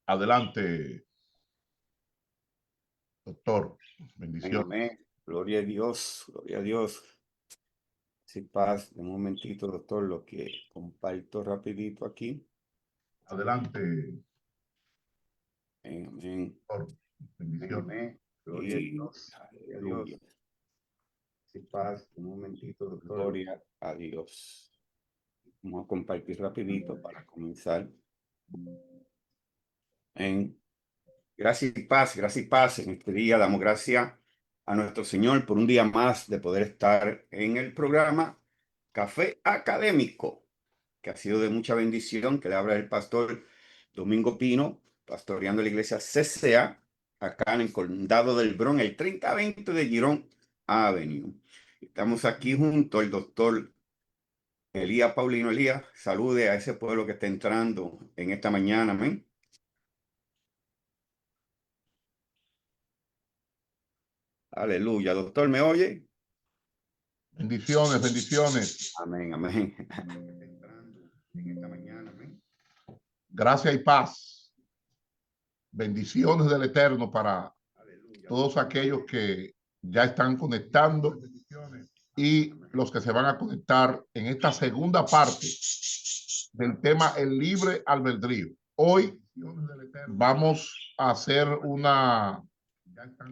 Adelante, doctor. Bendiciones. Amén. Gloria a Dios, gloria a Dios. Sin paz, un momentito, doctor, lo que comparto rapidito aquí. Adelante, Amén. doctor. Bendiciones. Amén. Gloria a Dios. Aleluya. Sin paz, un momentito, doctor. Gloria a Dios. Vamos a compartir rapidito para comenzar. Gracias y paz en este día. Damos gracias a nuestro Señor por un día más de poder estar en el programa Café Académico, que ha sido de mucha bendición, que le habla el pastor Domingo Pino, pastoreando la iglesia CCA, acá en el condado del Bronx, el 3020 de Girón Avenue. Estamos aquí junto al doctor Elías Paulino. Elías, salude a ese pueblo que está entrando en esta mañana, amén. Aleluya, doctor, ¿me oye? Bendiciones, bendiciones. Amén, amén. En esta mañana, amén. Gracias y paz. Bendiciones del Eterno para todos aquellos que ya están conectando y los que se van a conectar en esta segunda parte del tema el libre albedrío. Hoy vamos a hacer una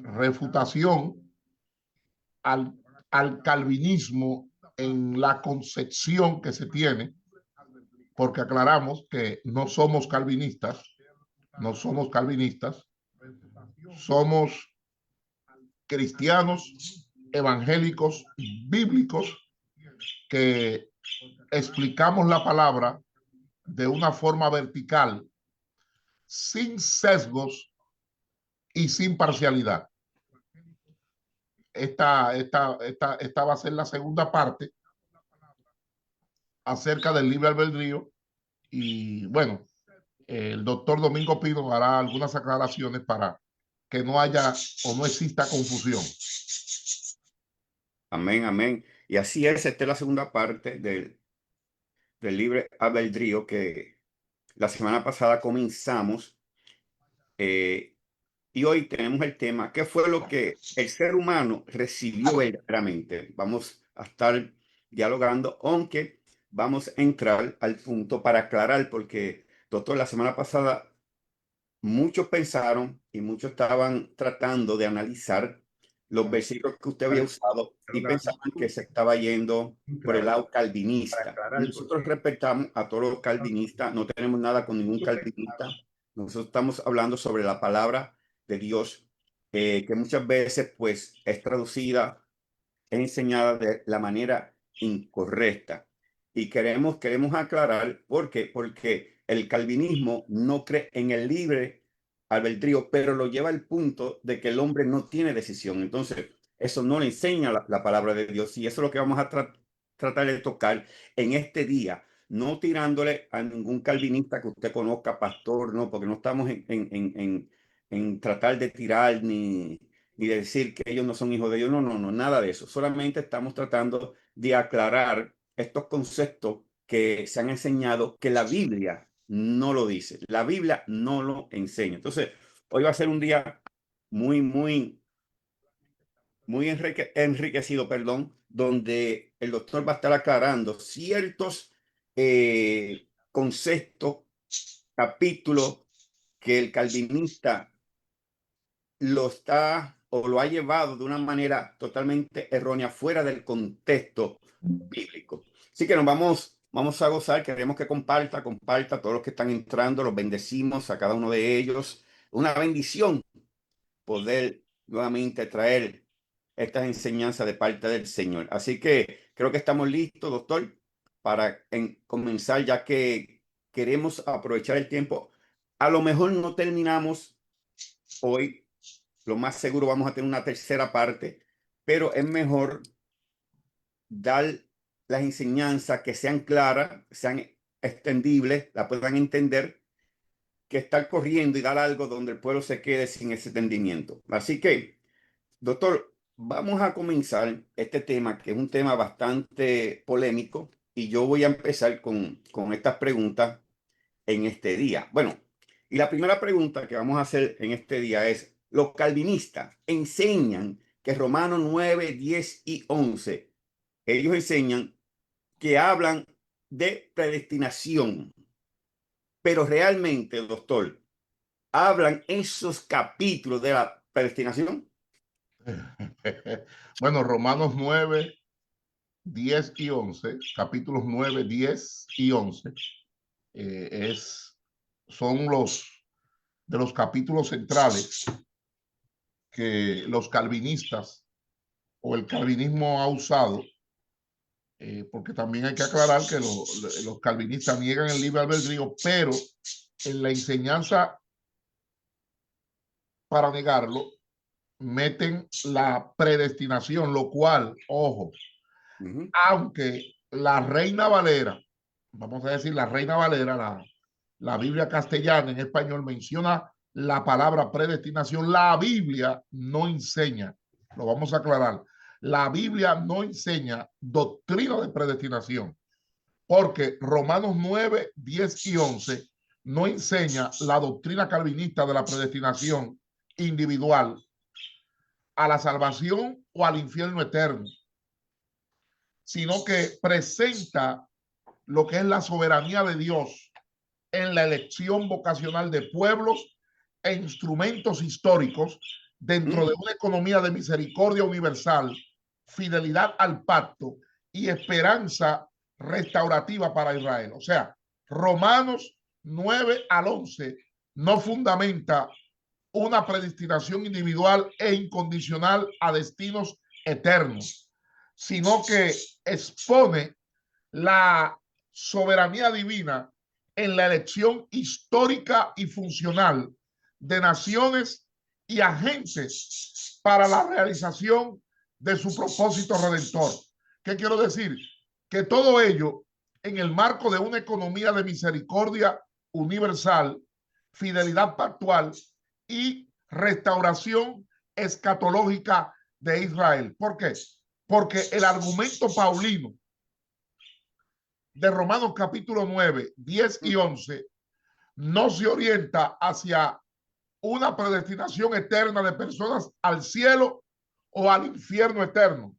refutación al calvinismo en la concepción que se tiene, porque aclaramos que no somos calvinistas, somos cristianos evangélicos bíblicos que explicamos la palabra de una forma vertical, sin sesgos y sin parcialidad. Esta va a ser la segunda parte acerca del libre albedrío y bueno, el doctor Domingo Pino hará algunas aclaraciones para que no haya o no exista confusión. Amén, amén. Y así es, esta es la segunda parte del libre albedrío que la semana pasada comenzamos. Y hoy tenemos el tema, ¿qué fue lo que el ser humano recibió verdaderamente? Vamos a estar dialogando, aunque vamos a entrar al punto para aclarar, porque, doctor, la semana pasada muchos pensaron y muchos estaban tratando de analizar los versículos que usted había usado y pensaban que se estaba yendo por el lado calvinista. Nosotros respetamos a todos los calvinistas, no tenemos nada con ningún calvinista. Nosotros estamos hablando sobre la palabra de Dios, que muchas veces pues es traducida, es enseñada de la manera incorrecta. Y queremos aclarar porque el calvinismo no cree en el libre albedrío, pero lo lleva al punto de que el hombre no tiene decisión. Entonces, eso no le enseña la palabra de Dios. Y eso es lo que vamos a tratar de tocar en este día. No tirándole a ningún calvinista que usted conozca, pastor, no, porque no estamos en tratar de tirar ni de decir que ellos no son hijos de Dios. No, no, no, nada de eso. Solamente estamos tratando de aclarar estos conceptos que se han enseñado que la Biblia no lo dice. La Biblia no lo enseña. Entonces, hoy va a ser un día muy enriquecido, perdón, donde el doctor va a estar aclarando ciertos conceptos, capítulos que el calvinista lo está o lo ha llevado de una manera totalmente errónea, fuera del contexto bíblico. Así que vamos a gozar. Queremos que comparta a todos los que están entrando, los bendecimos a cada uno de ellos. Una bendición poder nuevamente traer estas enseñanzas de parte del Señor. Así que creo que estamos listos, doctor, para comenzar, ya que queremos aprovechar el tiempo. A lo mejor no terminamos hoy, lo más seguro vamos a tener una tercera parte, pero es mejor dar las enseñanzas que sean claras, sean extendibles, la puedan entender, que estar corriendo y dar algo donde el pueblo se quede sin ese entendimiento. Así que, doctor, vamos a comenzar este tema, que es un tema bastante polémico, y yo voy a empezar con estas preguntas en este día. Bueno, Y la primera pregunta que vamos a hacer en este día es, los calvinistas enseñan que Romanos 9, 10 y 11, ellos enseñan que hablan de predestinación, pero realmente, doctor, ¿hablan esos capítulos de la predestinación? Bueno, Romanos 9, 10 y 11, capítulos 9, 10 y 11, son los de los capítulos centrales que los calvinistas o el calvinismo ha usado, porque también hay que aclarar que los calvinistas niegan el libre albedrío, pero en la enseñanza para negarlo meten la predestinación, lo cual, ojo, aunque la Reina Valera, vamos a decir la Reina Valera, la Biblia castellana en español menciona la palabra predestinación, la Biblia no enseña, lo vamos a aclarar, la Biblia no enseña doctrina de predestinación, porque Romanos 9, 10 y 11 no enseña la doctrina calvinista de la predestinación individual a la salvación o al infierno eterno, sino que presenta lo que es la soberanía de Dios en la elección vocacional de pueblos e instrumentos históricos dentro de una economía de misericordia universal, fidelidad al pacto y esperanza restaurativa para Israel. O sea, Romanos 9 al 11 no fundamenta una predestinación individual e incondicional a destinos eternos, sino que expone la soberanía divina en la elección histórica y funcional de naciones y agentes para la realización de su propósito redentor. ¿Qué quiero decir? Que todo ello en el marco de una economía de misericordia universal, fidelidad pactual y restauración escatológica de Israel. ¿Por qué? Porque el argumento paulino de Romanos capítulo 9, 10 y 11 no se orienta hacia una predestinación eterna de personas al cielo o al infierno eterno,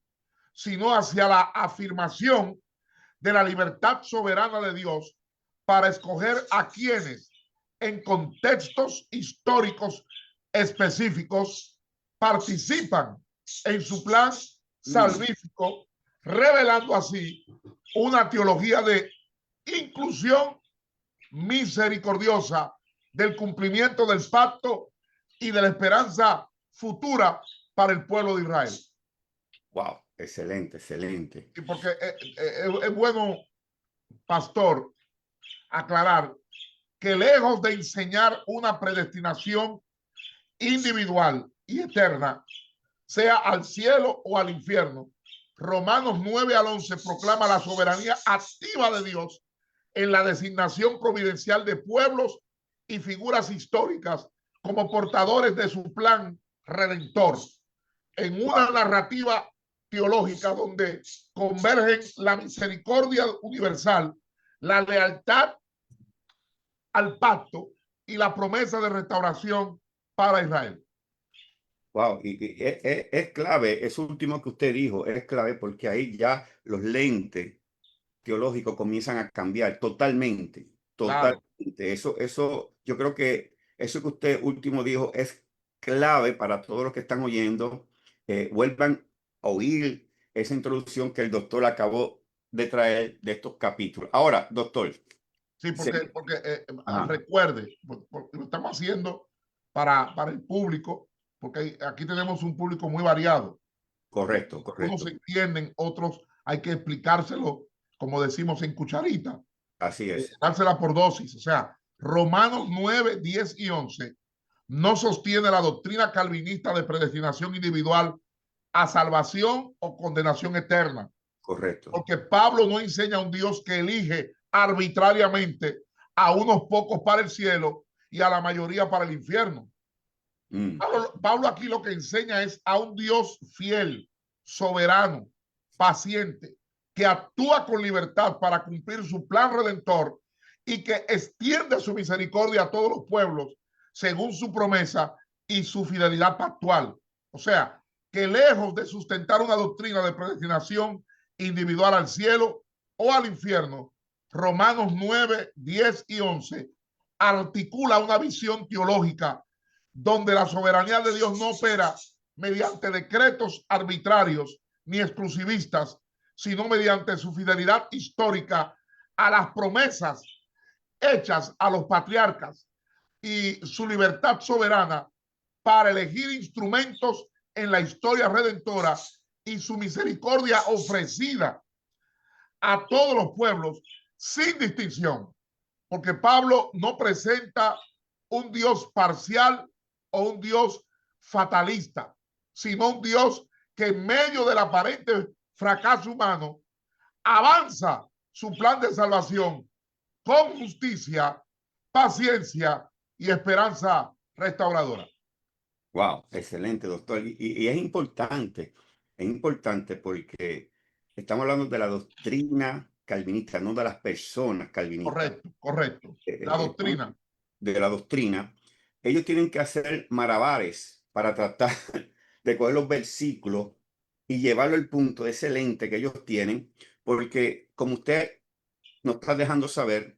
sino hacia la afirmación de la libertad soberana de Dios para escoger a quienes en contextos históricos específicos participan en su plan salvífico, revelando así una teología de inclusión misericordiosa del cumplimiento del pacto y de la esperanza futura para el pueblo de Israel. Wow, excelente, excelente. Y porque es bueno, pastor, aclarar que lejos de enseñar una predestinación individual y eterna, sea al cielo o al infierno, Romanos 9 al 11 proclama la soberanía activa de Dios en la designación providencial de pueblos y figuras históricas como portadores de su plan redentor, en una narrativa teológica donde convergen la misericordia universal, la lealtad al pacto y la promesa de restauración para Israel. Wow, y es clave, eso último que usted dijo, es clave porque ahí ya los lentes teológicos comienzan a cambiar totalmente, Claro. totalmente. Eso, yo creo que eso que usted último dijo es clave para todos los que están oyendo. Vuelvan a oír esa introducción que el doctor acabó de traer de estos capítulos. Ahora, doctor. Sí, Se- porque Ajá, recuerde, porque lo estamos haciendo para el público, porque aquí tenemos un público muy variado. correcto, Unos correcto. entienden, otros hay que explicárselo, como decimos en cucharita, Así es. dársela por dosis. O sea, Romanos 9, 10 y 11 no sostiene la doctrina calvinista de predestinación individual a salvación o condenación eterna, Correcto. porque Pablo no enseña a un Dios que elige arbitrariamente a unos pocos para el cielo y a la mayoría para el infierno. Pablo aquí lo que enseña es a un Dios fiel, soberano, paciente, que actúa con libertad para cumplir su plan redentor y que extiende su misericordia a todos los pueblos según su promesa y su fidelidad pactual. O sea, que lejos de sustentar una doctrina de predestinación individual al cielo o al infierno, Romanos 9, 10 y 11 articula una visión teológica donde la soberanía de Dios no opera mediante decretos arbitrarios ni exclusivistas, sino mediante su fidelidad histórica a las promesas hechas a los patriarcas y su libertad soberana para elegir instrumentos en la historia redentora y su misericordia ofrecida a todos los pueblos sin distinción, porque Pablo no presenta un Dios parcial o un Dios fatalista, sino un Dios que en medio del aparente fracaso humano avanza su plan de salvación con justicia, paciencia y esperanza restauradora. Wow, excelente, doctor. Y es importante porque estamos hablando de la doctrina calvinista, no de las personas calvinistas. Correcto, correcto. La doctrina. De la doctrina. Ellos tienen que hacer malabares para tratar de coger los versículos y llevarlo al punto excelente que ellos tienen, porque como usted nos está dejando saber,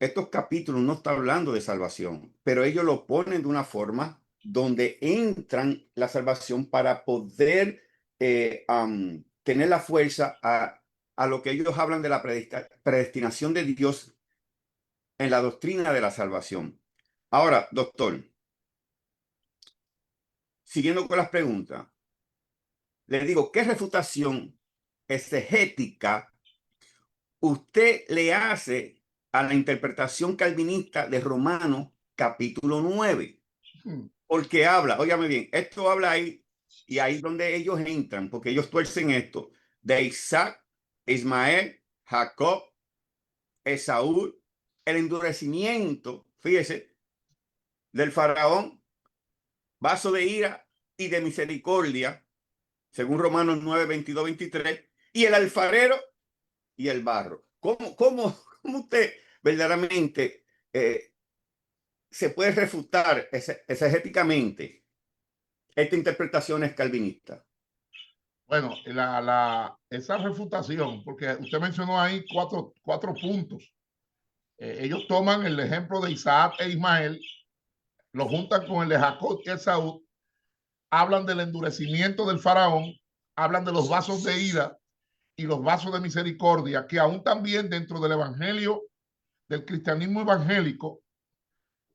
estos capítulos no están hablando de salvación, pero ellos lo ponen de una forma donde entran la salvación para poder tener la fuerza a lo que ellos hablan de la predestinación de Dios en la doctrina de la salvación. Ahora, doctor, siguiendo con las preguntas, le digo, ¿qué refutación exegética usted le hace a la interpretación calvinista de Romanos capítulo 9? Porque habla, óigame bien, esto habla ahí, y ahí es donde ellos entran, porque ellos tuercen esto, de Isaac, Ismael, Jacob, Esaú, el endurecimiento, fíjese, del faraón, vaso de ira y de misericordia, según Romanos 9, 22, 23, y el alfarero y el barro. ¿Cómo usted verdaderamente se puede refutar exegéticamente esta interpretación es calvinista? Bueno, esa refutación, porque usted mencionó ahí cuatro puntos. Ellos toman el ejemplo de Isaac e Ismael, lo juntan con el de Jacob y Esaú, hablan del endurecimiento del faraón, hablan de los vasos de ira y los vasos de misericordia, que aún también dentro del evangelio, del cristianismo evangélico,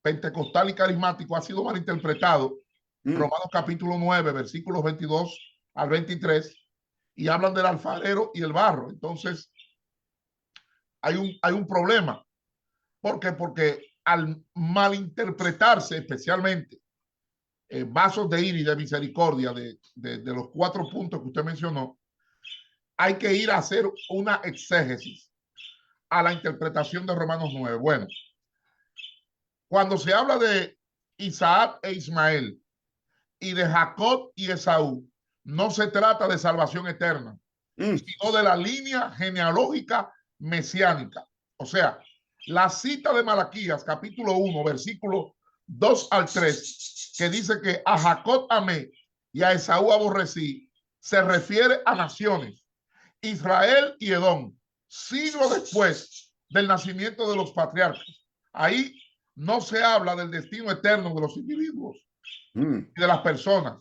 pentecostal y carismático, ha sido malinterpretado. Romanos capítulo 9, versículos 22 al 23, y hablan del alfarero y el barro. Entonces, hay un problema. ¿Por qué? Porque al malinterpretarse especialmente vasos de ira y de misericordia de los cuatro puntos que usted mencionó, hay que ir a hacer una exégesis a la interpretación de Romanos 9. Bueno, cuando se habla de Isaac e Ismael y de Jacob y Esaú, no se trata de salvación eterna, sino de la línea genealógica mesiánica. O sea, la cita de Malaquías, capítulo 1, versículo 2 al 3, que dice que a Jacob amé y a Esaú aborrecí, se refiere a naciones, Israel y Edom, siglos después del nacimiento de los patriarcas. Ahí no se habla del destino eterno de los individuos y de las personas,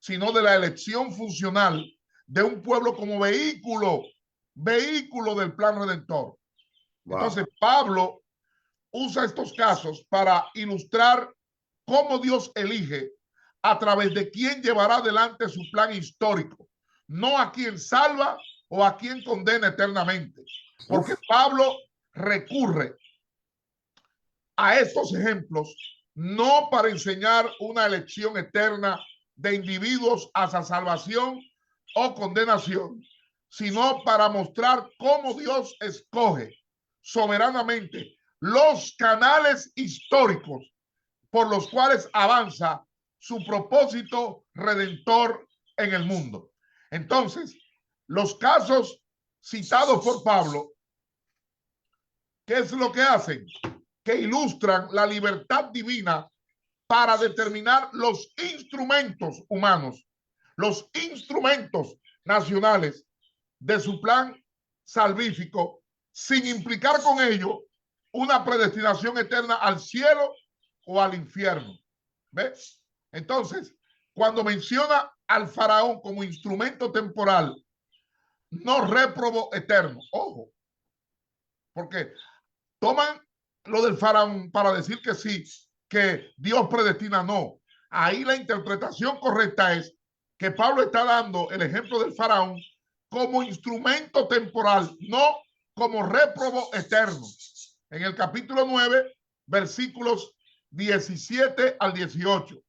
sino de la elección funcional de un pueblo como vehículo del plan redentor. Wow. Entonces, Pablo usa estos casos para ilustrar cómo Dios elige a través de quién llevará adelante su plan histórico, no a quien salva o a quien condena eternamente. Porque Pablo recurre a estos ejemplos no para enseñar una elección eterna de individuos hacia salvación o condenación, sino para mostrar cómo Dios escoge soberanamente los canales históricos por los cuales avanza su propósito redentor en el mundo. Entonces, los casos citados por Pablo ¿Qué es lo que hacen? Que ilustran la libertad divina para determinar los instrumentos humanos, los instrumentos nacionales de su plan salvífico, sin implicar con ello una predestinación eterna al cielo o al infierno. ¿Ves? Entonces, cuando menciona al faraón como instrumento temporal, no réprobo eterno, ojo, porque toman lo del faraón para decir que sí, que Dios predestina, no. Ahí la interpretación correcta es que Pablo está dando el ejemplo del faraón como instrumento temporal, no como réprobo eterno. En el capítulo 9, versículos 17 al 18.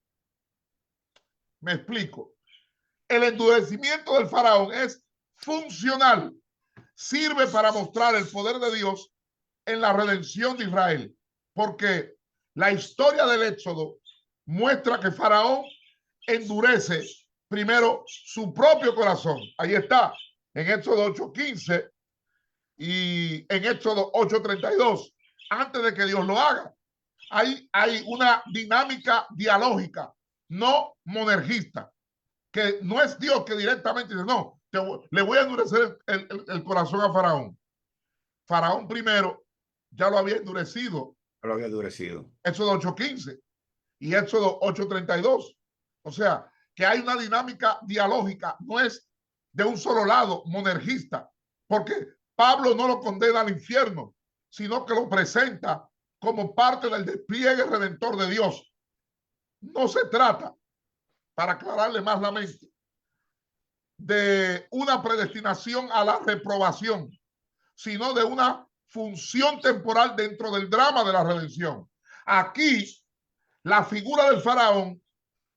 Me explico. El endurecimiento del faraón es funcional. Sirve para mostrar el poder de Dios en la redención de Israel, porque la historia del Éxodo muestra que Faraón endurece primero su propio corazón. Ahí está, en Éxodo 8:15 y en Éxodo 8:32, antes de que Dios lo haga. Hay una dinámica dialógica, no monergista, que no es Dios que directamente dice, no, le voy a endurecer el corazón a Faraón. Faraón primero ya lo había endurecido. Lo había endurecido. Éxodo 8:15 y Éxodo 8:32. O sea, que hay una dinámica dialógica, no es de un solo lado, monergista, porque Pablo no lo condena al infierno, sino que lo presenta como parte del despliegue redentor de Dios. No se trata, para aclararle más la mente, de una predestinación a la reprobación, sino de una función temporal dentro del drama de la redención. Aquí, la figura del faraón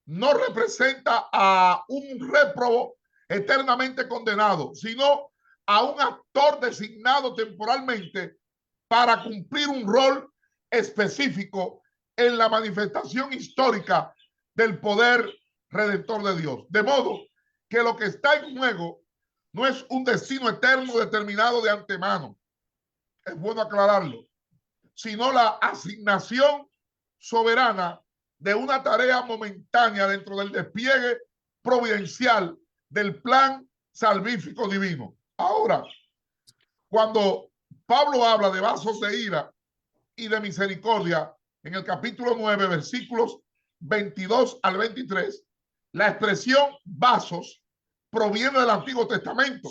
no representa a un réprobo eternamente condenado, sino a un actor designado temporalmente para cumplir un rol específico en la manifestación histórica del poder redentor de Dios. De modo que lo que está en juego no es un destino eterno determinado de antemano, es bueno aclararlo, sino la asignación soberana de una tarea momentánea dentro del despliegue providencial del plan salvífico divino. Ahora, cuando Pablo habla de vasos de ira y de misericordia, en el capítulo 9, versículos 22 al 23, la expresión vasos proviene del Antiguo Testamento,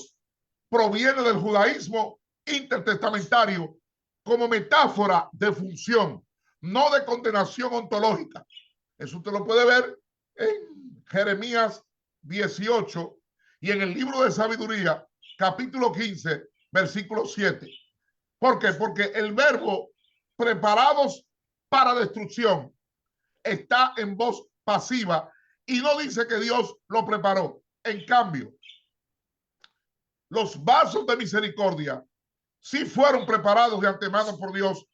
proviene del judaísmo intertestamentario como metáfora de función, no de condenación ontológica. Eso usted lo puede ver en Jeremías 18 y en el libro de sabiduría, capítulo 15, versículo 7. ¿Por qué? Porque el verbo preparados para destrucción está en voz pasiva y no dice que Dios lo preparó. En cambio, los vasos de misericordia sí fueron preparados de antemano por Dios,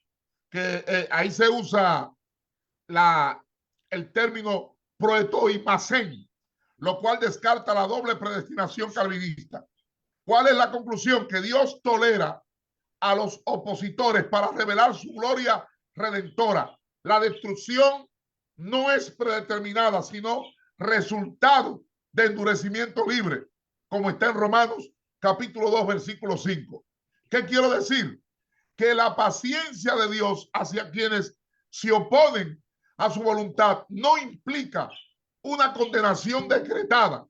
que ahí se usa el término proetoimasen, lo cual descarta la doble predestinación calvinista. ¿Cuál es la conclusión? Que Dios tolera a los opositores para revelar su gloria redentora. La destrucción no es predeterminada, sino resultado de endurecimiento libre, como está en Romanos capítulo 2, versículo 5. ¿Qué quiero decir? Que la paciencia de Dios hacia quienes se oponen a su voluntad no implica una condenación decretada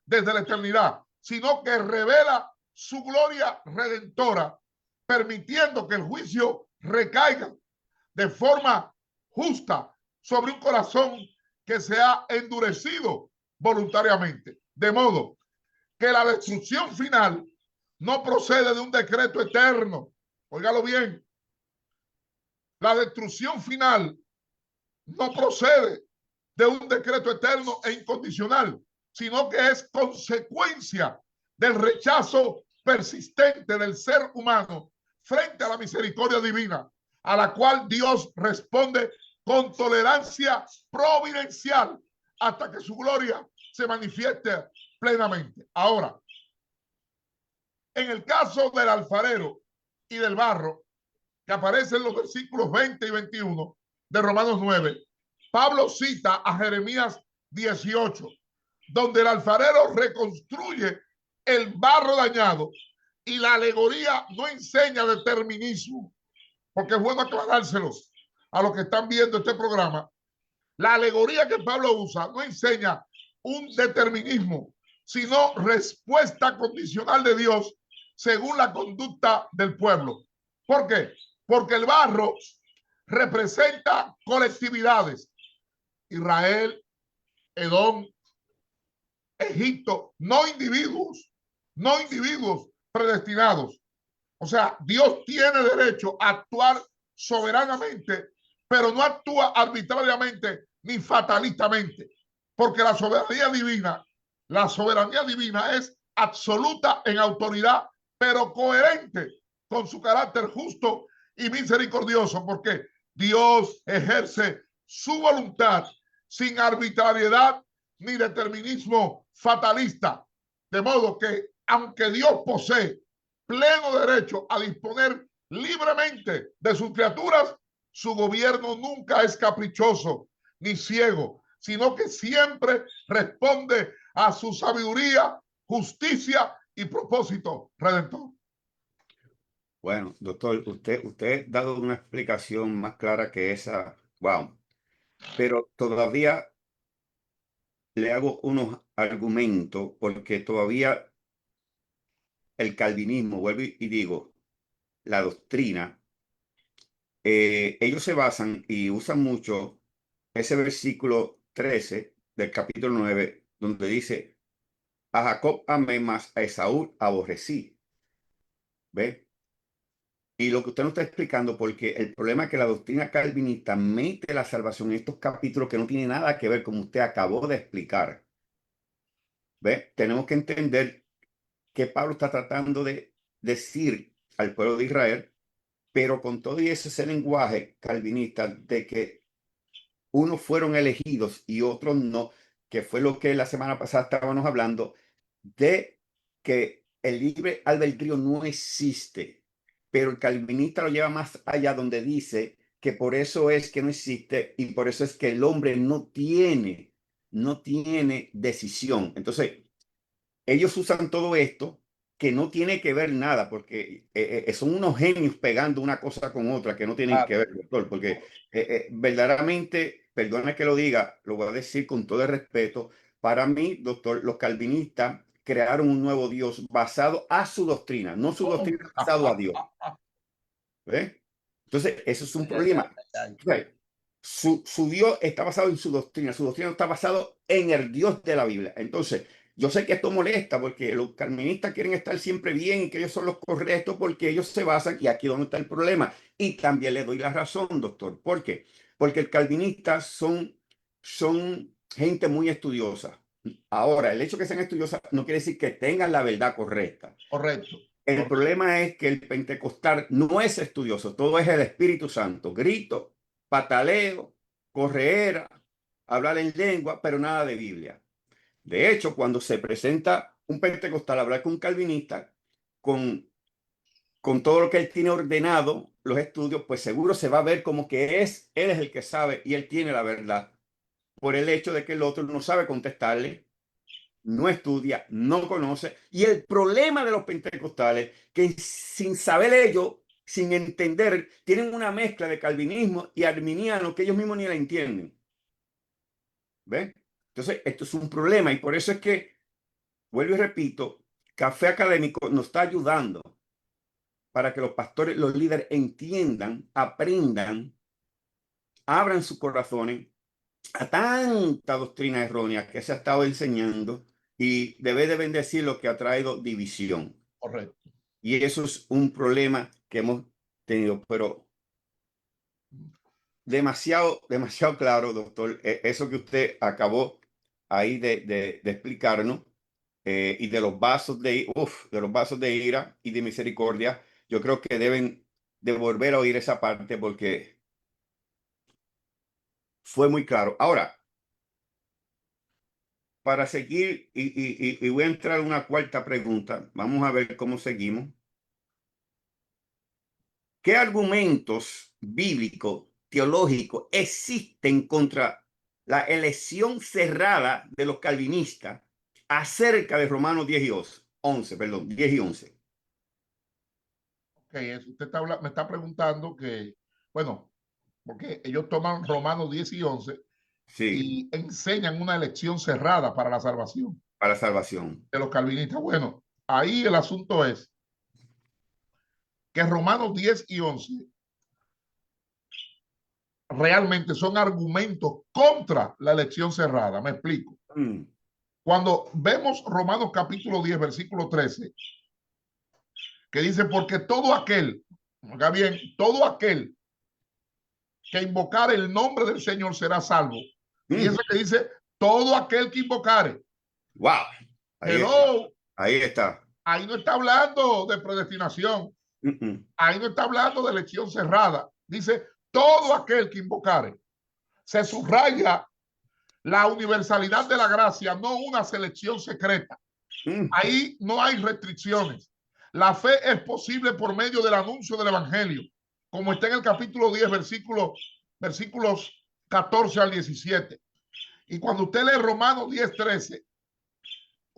desde la eternidad, sino que revela su gloria redentora, permitiendo que el juicio recaiga de forma justa sobre un corazón que se ha endurecido voluntariamente. De modo que la destrucción final no procede de un decreto eterno. Óigalo bien. La destrucción final no procede de un decreto eterno e incondicional, sino que es consecuencia del rechazo persistente del ser humano frente a la misericordia divina, a la cual Dios responde con tolerancia providencial hasta que su gloria se manifieste plenamente. Ahora, en el caso del alfarero y del barro, que aparece en los versículos 20 y 21 de Romanos 9, Pablo cita a Jeremías 18, donde el alfarero reconstruye el barro dañado, y la alegoría no enseña determinismo, porque es bueno aclarárselos a los que están viendo este programa. La alegoría que Pablo usa no enseña un determinismo, sino respuesta condicional de Dios según la conducta del pueblo. ¿Por qué? Porque el barro representa colectividades. Israel, Edom, Egipto, no individuos predestinados. O sea, Dios tiene derecho a actuar soberanamente, pero no actúa arbitrariamente ni fatalistamente, porque la soberanía divina es absoluta en autoridad, pero coherente con su carácter justo y misericordioso, porque Dios ejerce su voluntad sin arbitrariedad ni determinismo fatalista. De modo que, aunque Dios posee pleno derecho a disponer libremente de sus criaturas, su gobierno nunca es caprichoso ni ciego, sino que siempre responde a su sabiduría, justicia y propósito redentor. Bueno, doctor, usted ha dado una explicación más clara que esa. Wow. Pero todavía le hago unos argumentos porque todavía el calvinismo, vuelvo y digo, la doctrina, ellos se basan y usan mucho ese versículo 13 del capítulo 9, donde dice, a Jacob amé, mas a Esaú aborrecí. ¿Ve? Y lo que usted nos está explicando, porque el problema es que la doctrina calvinista mete la salvación en estos capítulos que no tienen nada que ver como usted acabó de explicar. ¿Ve? Tenemos que entender que Pablo está tratando de decir al pueblo de Israel, pero con todo y ese lenguaje calvinista de que unos fueron elegidos y otros no, que fue lo que la semana pasada estábamos hablando, de que el libre albedrío no existe, pero el calvinista lo lleva más allá, donde dice que por eso es que no existe y por eso es que el hombre no tiene decisión. Entonces, ellos usan todo esto que no tiene que ver nada, porque son unos genios pegando una cosa con otra que no tienen que ver, doctor, porque verdaderamente, perdona que lo diga, lo voy a decir con todo el respeto, para mí, doctor, los calvinistas crearon un nuevo Dios basado a su doctrina, no su doctrina basado a Dios. ¿Ve? Entonces, eso es un problema. Su Dios está basado en su doctrina no está basado en el Dios de la Biblia. Entonces, yo sé que esto molesta porque los calvinistas quieren estar siempre bien y que ellos son los correctos porque ellos se basan, y aquí es donde está el problema. Y también le doy la razón, doctor. ¿Por qué? Porque el calvinista son gente muy estudiosa. Ahora, el hecho de que sean estudiosas no quiere decir que tengan la verdad correcta. Correcto. El problema es que el pentecostal no es estudioso, todo es el Espíritu Santo. Grito, pataleo, correera, hablar en lengua, pero nada de Biblia. De hecho, cuando se presenta un pentecostal a hablar con un calvinista, con, con todo lo que él tiene ordenado, los estudios, pues seguro se va a ver como que él es el que sabe y él tiene la verdad, por el hecho de que el otro no sabe contestarle, no estudia, no conoce. Y el problema de los pentecostales, que sin saber ellos, sin entender, tienen una mezcla de calvinismo y arminiano que ellos mismos ni la entienden. ¿Ven? Entonces, esto es un problema y por eso es que, vuelvo y repito, Café Académico nos está ayudando para que los pastores, los líderes entiendan, aprendan, abran sus corazones a tanta doctrina errónea que se ha estado enseñando y debe de bendecir lo que ha traído división. Correcto. Y eso es un problema que hemos tenido, pero demasiado claro, doctor, eso que usted acabó ahí de explicarnos, y de los vasos de los vasos de ira y de misericordia, yo creo que deben de volver a oír esa parte porque fue muy claro. Ahora, para seguir, y voy a entrar a una cuarta pregunta. Vamos a ver cómo seguimos. ¿Qué argumentos bíblicos, teológicos existen contra la elección cerrada de los calvinistas acerca de Romanos 10 y 11, perdón, 10 y 11? Okay, usted me está preguntando que, bueno, porque ellos toman Romanos 10 y 11 Sí, y enseñan una elección cerrada para la salvación para salvación. de los calvinistas. Bueno, ahí el asunto es que Romanos 10 y 11 realmente son argumentos contra la elección cerrada. Me explico. Cuando vemos Romanos capítulo 10, versículo 13, que dice, porque todo aquel, oiga bien, todo aquel que invocar el nombre del Señor será salvo. Fíjense que dice, todo aquel que invocare. Wow. Hello. Ahí está. Ahí no está hablando de predestinación. Ahí no está hablando de elección cerrada. Dice, todo aquel que invocare. Se subraya la universalidad de la gracia, no una selección secreta. Ahí no hay restricciones. La fe es posible por medio del anuncio del evangelio, como está en el capítulo 10, versículos 14 al 17. Y cuando usted lee Romanos 10, 13,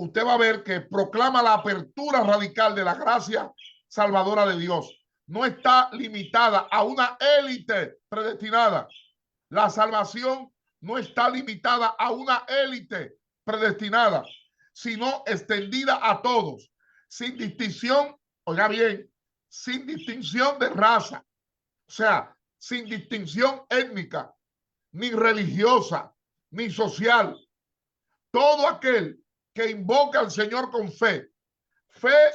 usted va a ver que proclama la apertura radical de la gracia salvadora de Dios. No está limitada a una élite predestinada. La salvación no está limitada a una élite predestinada, sino extendida a todos, sin distinción, oiga bien, sin distinción de raza, o sea, sin distinción étnica, ni religiosa, ni social. Todo aquel que invoca al Señor con fe, fe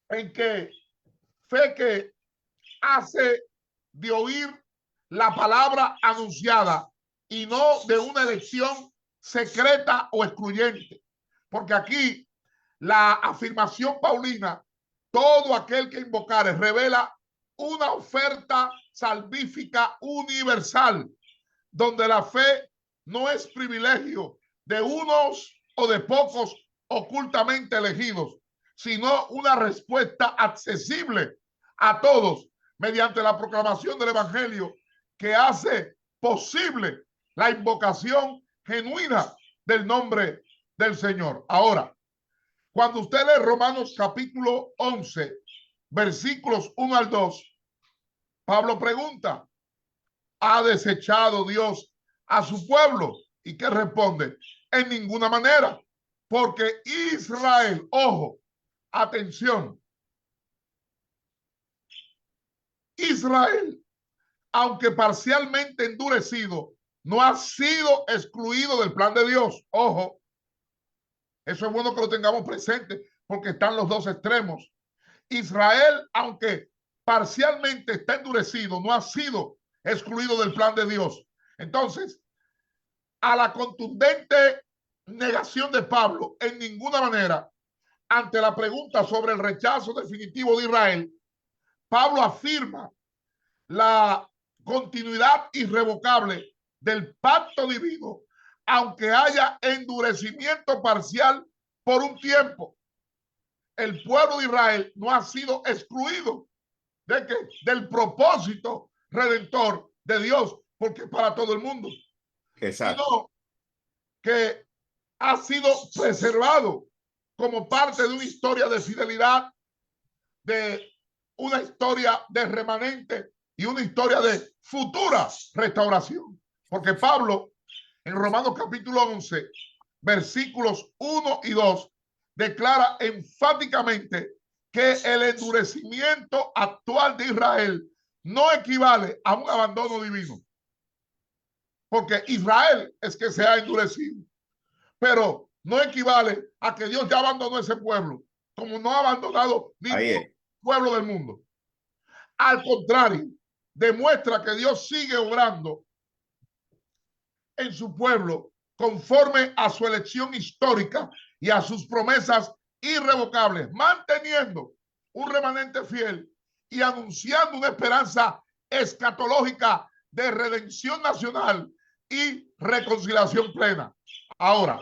en que, fe que hace de oír la palabra anunciada y no de una elección secreta o excluyente. Porque aquí la afirmación paulina, todo aquel que invocare, revela una oferta salvífica universal, donde la fe no es privilegio de unos o de pocos ocultamente elegidos, sino una respuesta accesible a todos mediante la proclamación del evangelio que hace posible la invocación genuina del nombre del Señor. Ahora, cuando usted lee Romanos capítulo 11, versículos 1 al 2, Pablo pregunta, ¿ha desechado Dios a su pueblo? ¿Y qué responde? En ninguna manera, porque Israel, ojo, atención, Israel, aunque parcialmente endurecido, no ha sido excluido del plan de Dios. Ojo, eso es bueno que lo tengamos presente porque están los dos extremos. Israel, aunque parcialmente está endurecido, no ha sido excluido del plan de Dios. Entonces, a la contundente negación de Pablo, en ninguna manera, ante la pregunta sobre el rechazo definitivo de Israel, Pablo afirma la continuidad irrevocable del pacto divino, aunque haya endurecimiento parcial por un tiempo. El pueblo de Israel no ha sido excluido del propósito redentor de Dios, porque es para todo el mundo. Exacto. Sino que ha sido preservado como parte de una historia de fidelidad, de una historia de remanente y una historia de futura restauración. Porque Pablo, en Romanos capítulo 11, versículos 1 y 2, declara enfáticamente que el endurecimiento actual de Israel no equivale a un abandono divino. Porque Israel es que se ha endurecido, pero no equivale a que Dios ya abandonó ese pueblo, como no ha abandonado ningún pueblo del mundo. Al contrario, demuestra que Dios sigue obrando en su pueblo conforme a su elección histórica y a sus promesas irrevocables, manteniendo un remanente fiel y anunciando una esperanza escatológica de redención nacional y reconciliación plena. Ahora,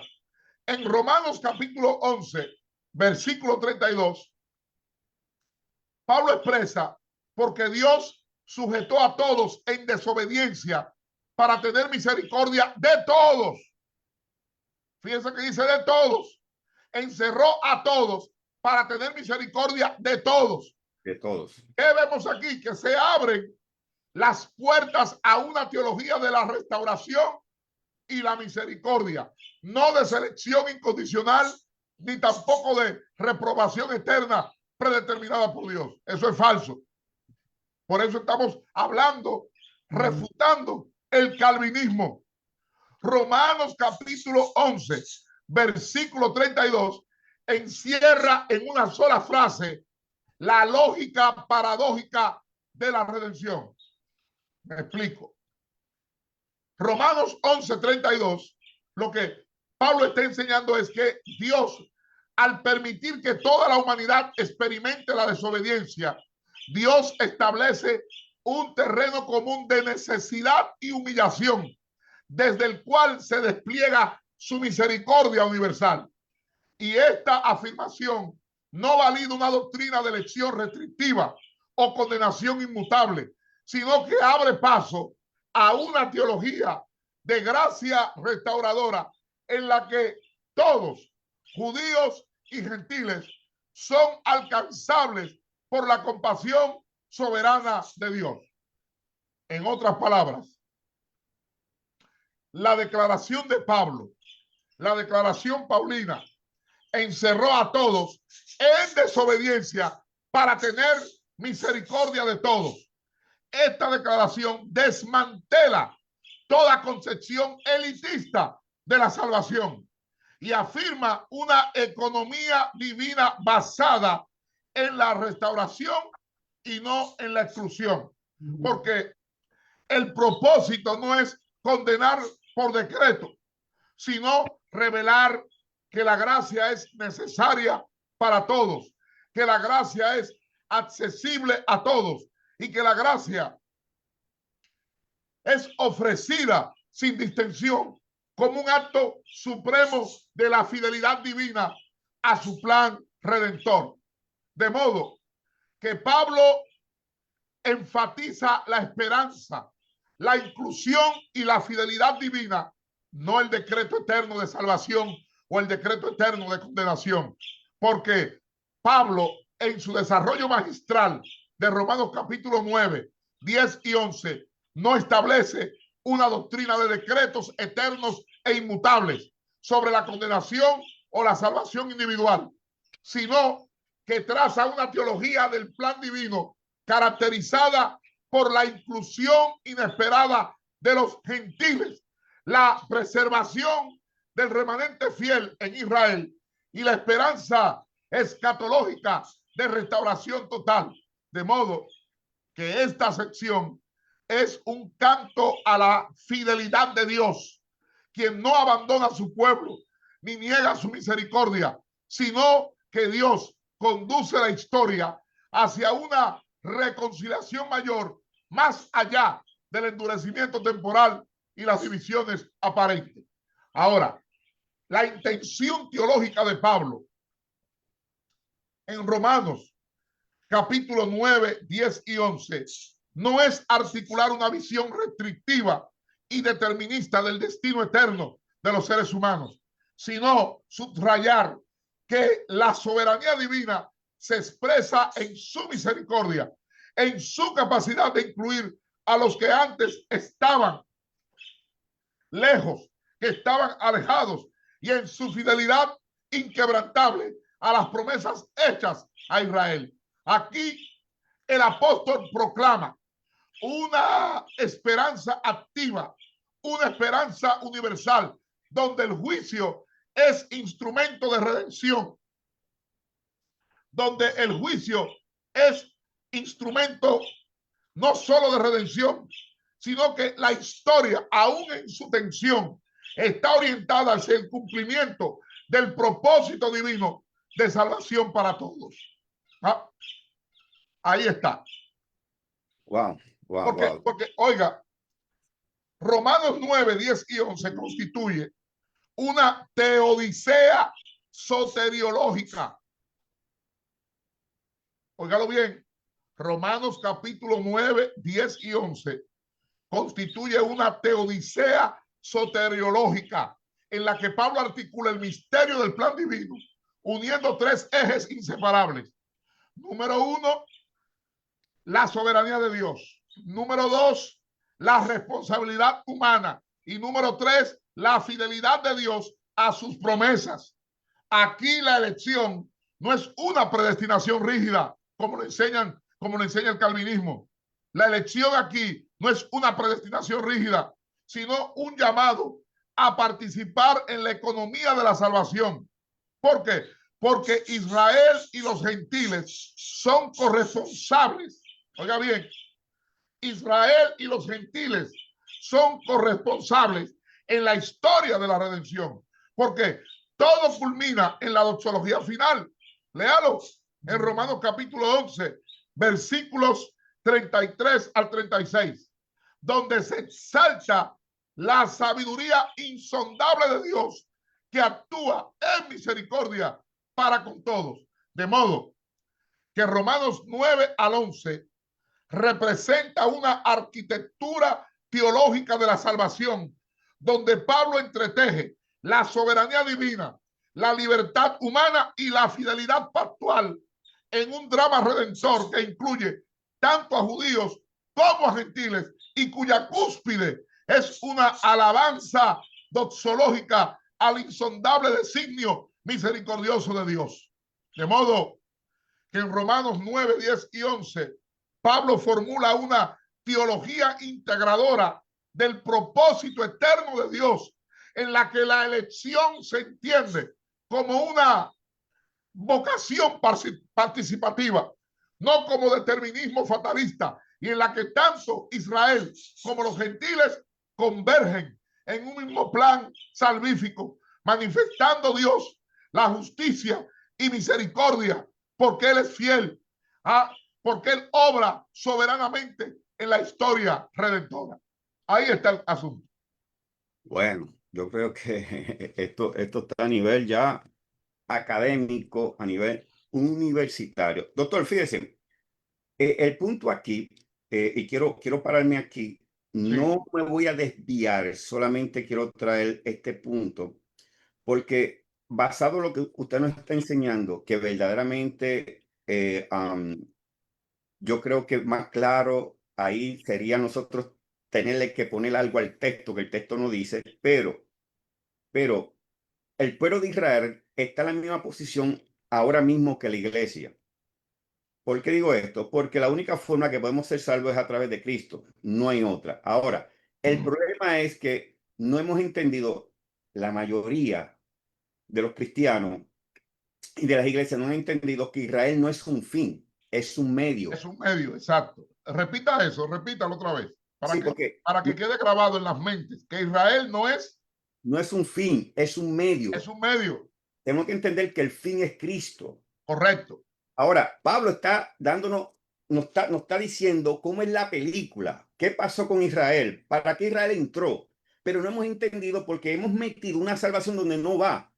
en Romanos capítulo 11, versículo 32, Pablo expresa porque Dios sujetó a todos en desobediencia para tener misericordia de todos. Fíjense que dice de todos. Encerró a todos para tener misericordia de todos. De todos. ¿Qué vemos aquí? Que se abren las puertas a una teología de la restauración y la misericordia, no de selección incondicional, ni tampoco de reprobación eterna predeterminada por Dios. Eso es falso. Por eso estamos hablando, refutando el calvinismo. Romanos capítulo 11, versículo 32, encierra en una sola frase la lógica paradójica de la redención. Me explico. Romanos 11, 32, lo que Pablo está enseñando es que Dios, al permitir que toda la humanidad experimente la desobediencia, Dios establece un terreno común de necesidad y humillación, desde el cual se despliega su misericordia universal. Y esta afirmación no valida una doctrina de elección restrictiva o condenación inmutable, sino que abre paso a una teología de gracia restauradora en la que todos, judíos y gentiles, son alcanzables por la compasión soberana de Dios. En otras palabras, la declaración de Pablo, la declaración paulina, encerró a todos en desobediencia para tener misericordia de todos. Esta declaración desmantela toda concepción elitista de la salvación y afirma una economía divina basada en la restauración y no en la exclusión, porque el propósito no es condenar por decreto, sino revelar que la gracia es necesaria para todos, que la gracia es accesible a todos y que la gracia es ofrecida sin distinción como un acto supremo de la fidelidad divina a su plan redentor. De modo que Pablo enfatiza la esperanza, la inclusión y la fidelidad divina, no el decreto eterno de salvación o el decreto eterno de condenación, porque Pablo en su desarrollo magistral de Romanos capítulo 9, 10 y 11 no establece una doctrina de decretos eternos e inmutables sobre la condenación o la salvación individual, sino que traza una teología del plan divino caracterizada por la inclusión inesperada de los gentiles, la preservación del remanente fiel en Israel y la esperanza escatológica de restauración total. De modo que esta sección es un canto a la fidelidad de Dios, quien no abandona a su pueblo ni niega su misericordia, sino que Dios conduce la historia hacia una reconciliación mayor, más allá del endurecimiento temporal y las divisiones aparentes. Ahora, la intención teológica de Pablo en Romanos capítulo 9, 10 y 11 no es articular una visión restrictiva y determinista del destino eterno de los seres humanos, sino subrayar que la soberanía divina se expresa en su misericordia, en su capacidad de incluir a los que antes estaban lejos, que estaban alejados, y en su fidelidad inquebrantable a las promesas hechas a Israel. Aquí el apóstol proclama una esperanza activa, una esperanza universal, donde el juicio es instrumento de redención, donde el juicio es instrumento no solo de redención, sino que la historia, aún en su tensión, está orientada hacia el cumplimiento del propósito divino de salvación para todos. ¿Ah? Ahí está. Wow, wow, porque, oiga, Romanos 9, 10 y 11 constituye una teodicea soteriológica. Óigalo bien, Romanos capítulo 9, 10 y 11 constituye una teodicea soteriológica en la que Pablo articula el misterio del plan divino, uniendo tres ejes inseparables. Número uno, la soberanía de Dios. Número dos, la responsabilidad humana. Y número tres, la fidelidad de Dios a sus promesas. Aquí la elección no es una predestinación rígida, como lo enseña el calvinismo. La elección aquí no es una predestinación rígida, sino un llamado a participar en la economía de la salvación. ¿Por qué? Porque Israel y los gentiles son corresponsables. Oiga bien, Israel y los gentiles son corresponsables en la historia de la redención. Porque todo culmina en la doxología final. Léalo en Romanos capítulo 11, versículos 33 al 36, donde se exalta la sabiduría insondable de Dios que actúa en misericordia para con todos. De modo que Romanos 9 al 11 representa una arquitectura teológica de la salvación, donde Pablo entreteje la soberanía divina, la libertad humana y la fidelidad pactual en un drama redentor que incluye tanto a judíos como a gentiles y cuya cúspide es una alabanza doxológica al insondable designio misericordioso de Dios. De modo que en Romanos 9, 10 y 11 Pablo formula una teología integradora del propósito eterno de Dios, en la que la elección se entiende como una vocación participativa, no como determinismo fatalista, y en la que tanto Israel como los gentiles convergen en un mismo plan salvífico, manifestando Dios la justicia y misericordia, porque Él es fiel, porque Él obra soberanamente en la historia redentora. Ahí está el asunto. Bueno, yo creo que esto está a nivel ya académico, a nivel universitario. Doctor, fíjese, el punto aquí, y quiero pararme aquí, no me voy a desviar, solamente quiero traer este punto, porque basado en lo que usted nos está enseñando, que verdaderamente yo creo que más claro ahí sería nosotros tenerle que poner algo al texto, que el texto no dice, pero el pueblo de Israel está en la misma posición ahora mismo que la iglesia. ¿Por qué digo esto? Porque la única forma que podemos ser salvos es a través de Cristo, no hay otra. Ahora, el problema es que no hemos entendido, la mayoría de los cristianos y de las iglesias no han entendido que Israel no es un fin, es un medio. Es un medio, exacto. Repita eso, repítalo otra vez, Sí, para que quede grabado en las mentes, que Israel no es un fin, es un medio. es un medio. Tenemos que entender que el fin es Cristo. Correcto. Ahora, Pablo está dándonos, nos está diciendo cómo es la película, qué pasó con Israel, para qué Israel entró, pero no hemos entendido porque hemos metido una salvación donde no va.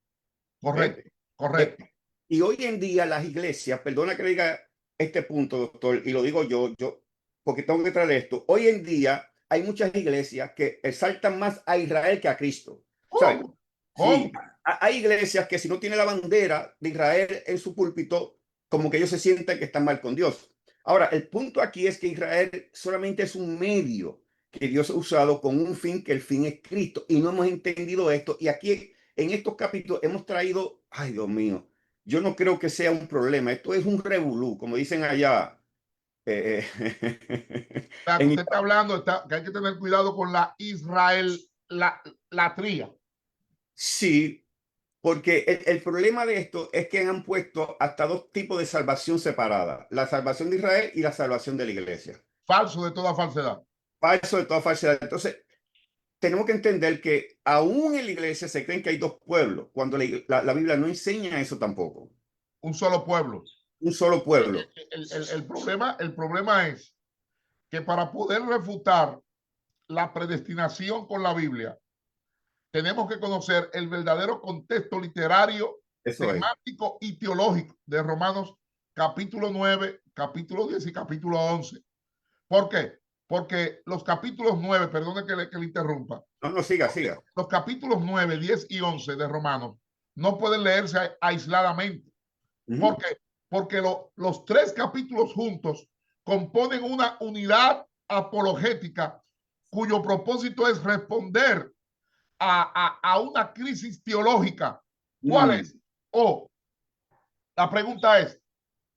Correcto, correcto. Y hoy en día las iglesias, perdona que diga este punto, doctor, y lo digo yo, porque tengo que traer esto. Hoy en día hay muchas iglesias que exaltan más a Israel que a Cristo. ¿Sabes? Sí, hay iglesias que si no tiene la bandera de Israel en su púlpito, como que ellos se sienten que están mal con Dios. Ahora, el punto aquí es que Israel solamente es un medio que Dios ha usado con un fin, que el fin es Cristo, y no hemos entendido esto. Y aquí en estos capítulos hemos traído, ay Dios mío, yo no creo que sea un problema. Esto es un revolú, como dicen allá. O sea, que usted está hablando que hay que tener cuidado con la latría. Sí, porque el problema de esto es que han puesto hasta dos tipos de salvación separadas: la salvación de Israel y la salvación de la iglesia. Falso de toda falsedad. Falso de toda falsedad. Entonces, tenemos que entender que aún en la iglesia se creen que hay dos pueblos, cuando la Biblia no enseña eso tampoco. Un solo pueblo. Un solo pueblo. El problema es que para poder refutar la predestinación con la Biblia, tenemos que conocer el verdadero contexto literario, temático y teológico de Romanos capítulo 9, capítulo 10 y capítulo 11. ¿Por qué? Porque los capítulos 9, perdone que le interrumpa. No, no, siga, siga. Los capítulos 9, 10 y 11 de Romanos no pueden leerse aisladamente. ¿Por qué? Porque los tres capítulos juntos componen una unidad apologética cuyo propósito es responder a una crisis teológica. ¿Cuál es? O la pregunta es,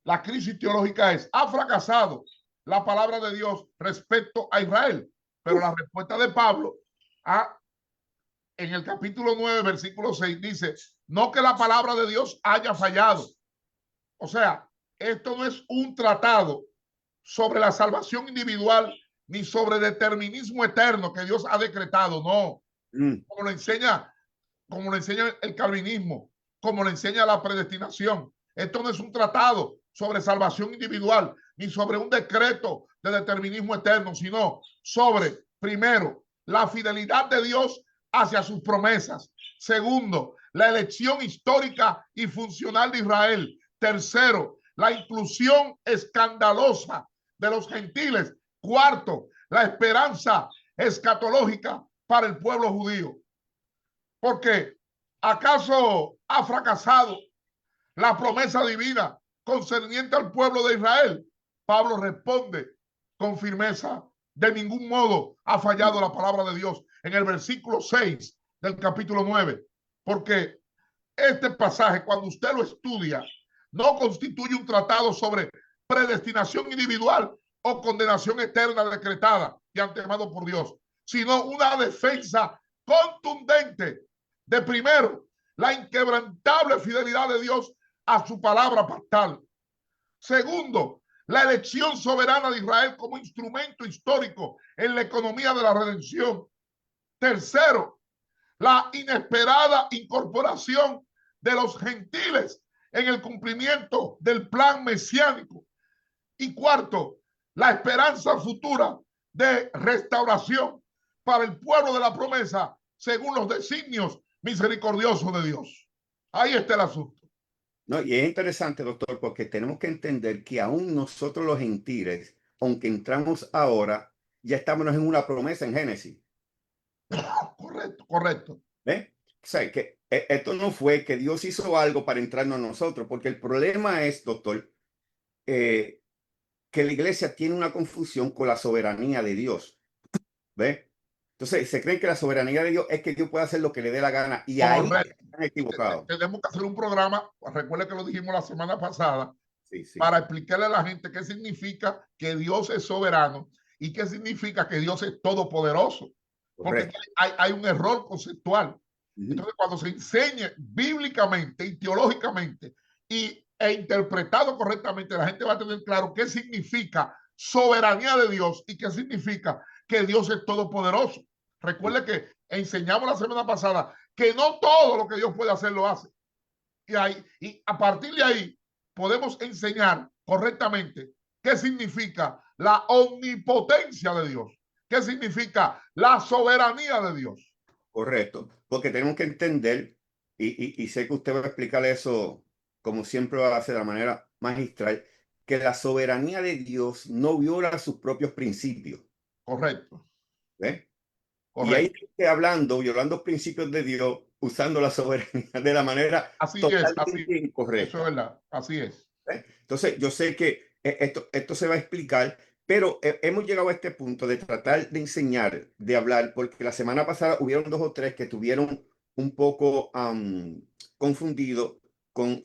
la crisis teológica es, ¿ha fracasado la palabra de Dios respecto a Israel? Pero la respuesta de Pablo en el capítulo 9, versículo 6, dice, no que la palabra de Dios haya fallado. O sea, esto no es un tratado sobre la salvación individual ni sobre determinismo eterno que Dios ha decretado, no. Como lo enseña el calvinismo, como lo enseña la predestinación. Esto no es un tratado sobre salvación individual ni sobre un decreto de determinismo eterno, sino sobre, primero, la fidelidad de Dios hacia sus promesas. Segundo, la elección histórica y funcional de Israel. Tercero, la inclusión escandalosa de los gentiles. Cuarto, la esperanza escatológica para el pueblo judío. Porque ¿acaso ha fracasado la promesa divina concerniente al pueblo de Israel? Pablo responde con firmeza, de ningún modo ha fallado la palabra de Dios en el versículo 6 del capítulo 9, porque este pasaje, cuando usted lo estudia, no constituye un tratado sobre predestinación individual o condenación eterna decretada de antemano por Dios, sino una defensa contundente de, primero, la inquebrantable fidelidad de Dios a su palabra pastal. Segundo, la elección soberana de Israel como instrumento histórico en la economía de la redención. Tercero, la inesperada incorporación de los gentiles en el cumplimiento del plan mesiánico. Y cuarto, la esperanza futura de restauración para el pueblo de la promesa según los designios misericordiosos de Dios. Ahí está el asunto. No, y es interesante, doctor, porque tenemos que entender que aún nosotros los gentiles, aunque entramos ahora, ya estamos en una promesa en Génesis. Correcto, correcto. ¿Eh? O sea, que esto no fue que Dios hizo algo para entrarnos a nosotros, porque el problema es, doctor, que la iglesia tiene una confusión con la soberanía de Dios. ¿Ve? Entonces, se cree que la soberanía de Dios es que Dios puede hacer lo que le dé la gana, y ahí están equivocados. Tenemos que hacer un programa, recuerde que lo dijimos la semana pasada, sí. para explicarle a la gente qué significa que Dios es soberano y qué significa que Dios es todopoderoso. Porque hay un error conceptual. Entonces, cuando se enseñe bíblicamente y teológicamente e interpretado correctamente, la gente va a tener claro qué significa soberanía de Dios y qué significa que Dios es todopoderoso. Recuerde que enseñamos la semana pasada que no todo lo que Dios puede hacer lo hace. Y a partir de ahí podemos enseñar correctamente qué significa la omnipotencia de Dios, qué significa la soberanía de Dios. Correcto, porque tenemos que entender, y sé que usted va a explicar eso como siempre lo hace de la manera magistral, que la soberanía de Dios no viola sus propios principios. Correcto. ¿Ve? Correcto. Y ahí estoy hablando, violando principios de Dios, usando la soberanía de la manera totalmente incorrecta. Eso es verdad, así es. ¿Ve? Entonces, yo sé que esto se va a explicar, pero hemos llegado a este punto de tratar de enseñar, de hablar, porque la semana pasada hubieron 2 o 3 que tuvieron un poco confundidos con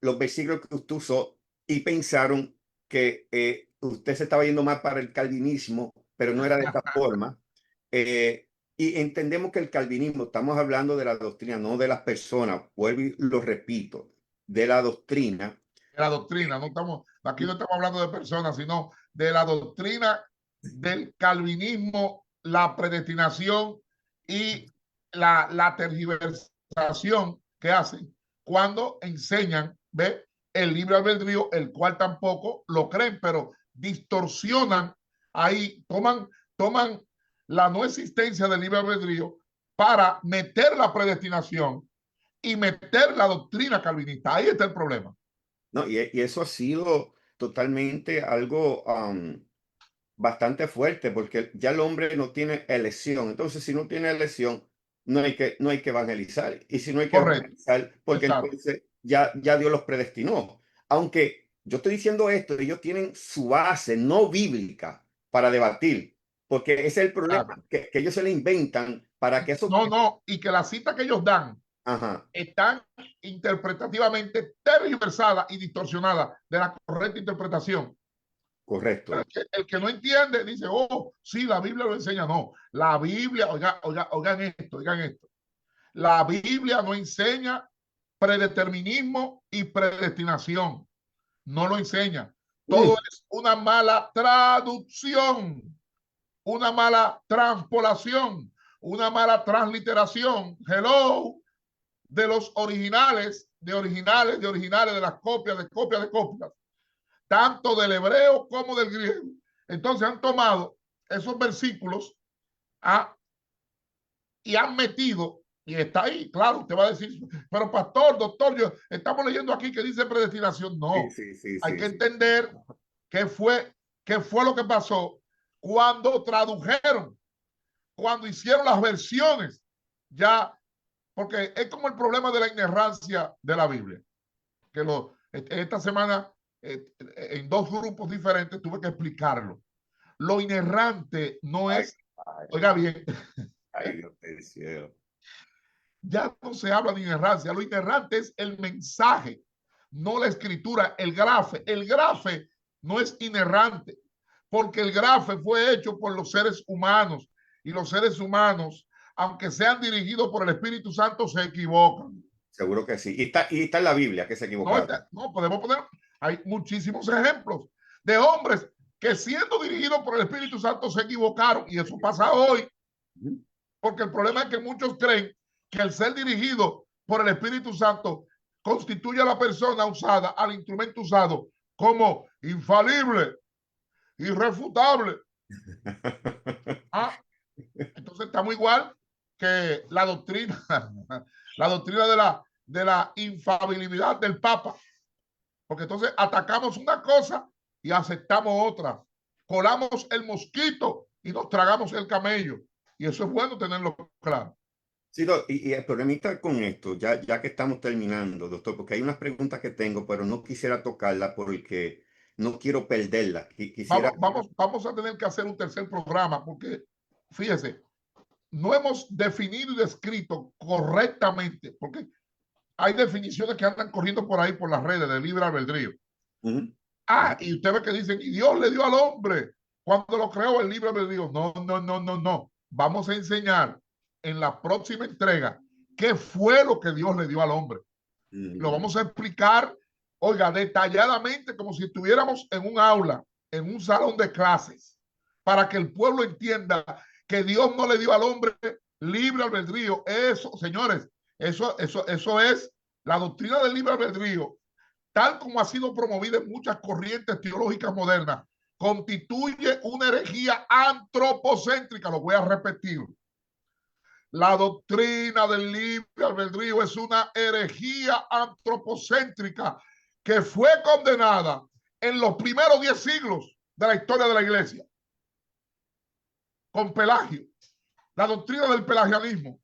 los versículos que usted usó y pensaron que usted se estaba yendo más para el calvinismo, pero no era de esta forma. Y entendemos que el calvinismo, estamos hablando de la doctrina, no de las personas, vuelvo y lo repito, de la doctrina. La doctrina, aquí no estamos hablando de personas, sino de la doctrina del calvinismo, la predestinación y la tergiversación que hacen cuando enseñan, ¿ve? El libre albedrío, el cual tampoco lo creen, pero distorsionan ahí, toman la no existencia del libre albedrío para meter la predestinación y meter la doctrina calvinista. Ahí está el problema. No, y eso ha sido totalmente algo bastante fuerte, porque ya el hombre no tiene elección. Entonces, si no tiene elección, no hay que evangelizar. Y si no hay que Correcto, evangelizar, porque exacto. entonces ya Dios los predestinó. Aunque yo estoy diciendo esto, ellos tienen su base no bíblica para debatir, porque ese es el problema, Exacto. que ellos se le inventan para que eso... No, no, y que la cita que ellos dan Ajá, están interpretativamente tergiversadas y distorsionadas de la correcta interpretación. correcto. El que no entiende dice, oh, sí, la Biblia lo enseña. No, la Biblia, oigan esto, oigan esto. La Biblia no enseña predeterminismo y predestinación. No lo enseña. Todo Mm, es una mala traducción, una mala transpolación, una mala transliteración. Hello, de los originales, de las copias, de copias, de copias, tanto del hebreo como del griego. Entonces han tomado esos versículos y han metido, y está ahí, claro, usted va a decir, pero pastor, doctor, estamos leyendo aquí que dice predestinación. sí, No, sí, sí, hay sí, que sí. entender qué fue lo que pasó cuando tradujeron, cuando hicieron las versiones, ya, porque es como el problema de la inerrancia de la Biblia, que esta semana en dos grupos diferentes tuve que explicarlo. Lo inerrante no Ay, es, ay, oiga bien, ay, Dios del cielo. ya no se habla de inerrancia, lo inerrante es el mensaje, no la escritura, el grafe. El grafe no es inerrante, porque el grafe fue hecho por los seres humanos y los seres humanos, aunque sean dirigidos por el Espíritu Santo, se equivocan. Seguro que sí. Y está en la Biblia que se No, equivocaron. no podemos poner, hay muchísimos ejemplos de hombres que siendo dirigidos por el Espíritu Santo se equivocaron, y eso pasa hoy, Ujú. porque el problema es que muchos creen que el ser dirigido por el Espíritu Santo constituye a la persona usada, al instrumento usado, como infalible, irrefutable. Ah, entonces estamos igual que la doctrina, la doctrina de la infalibilidad del Papa, porque entonces atacamos una cosa y aceptamos otra. Colamos el mosquito y nos tragamos el camello. Y eso es bueno tenerlo claro. Sí, y el problemita con esto, ya que estamos terminando, doctor, porque hay unas preguntas que tengo, pero no quisiera tocarlas porque no quiero perderlas. Quisiera... Vamos a tener que hacer un tercer programa porque, fíjese, no hemos definido y descrito correctamente, porque hay definiciones que andan corriendo por ahí por las redes de libre albedrío. Ujú, Y usted ve que dicen, y Dios le dio al hombre cuando lo creó el libre albedrío. No, no, no, no, no. Vamos a enseñar en la próxima entrega qué fue lo que Dios le dio al hombre. Lo ujú. vamos a explicar, oiga, detalladamente, como si estuviéramos en un aula, en un salón de clases, para que el pueblo entienda que Dios no le dio al hombre libre albedrío. Eso, señores, eso es la doctrina del libre albedrío, tal como ha sido promovida en muchas corrientes teológicas modernas, constituye una herejía antropocéntrica. Lo voy a repetir. La doctrina del libre albedrío es una herejía antropocéntrica que fue condenada en los primeros 10 siglos de la historia de la iglesia con Pelagio, la doctrina del pelagianismo.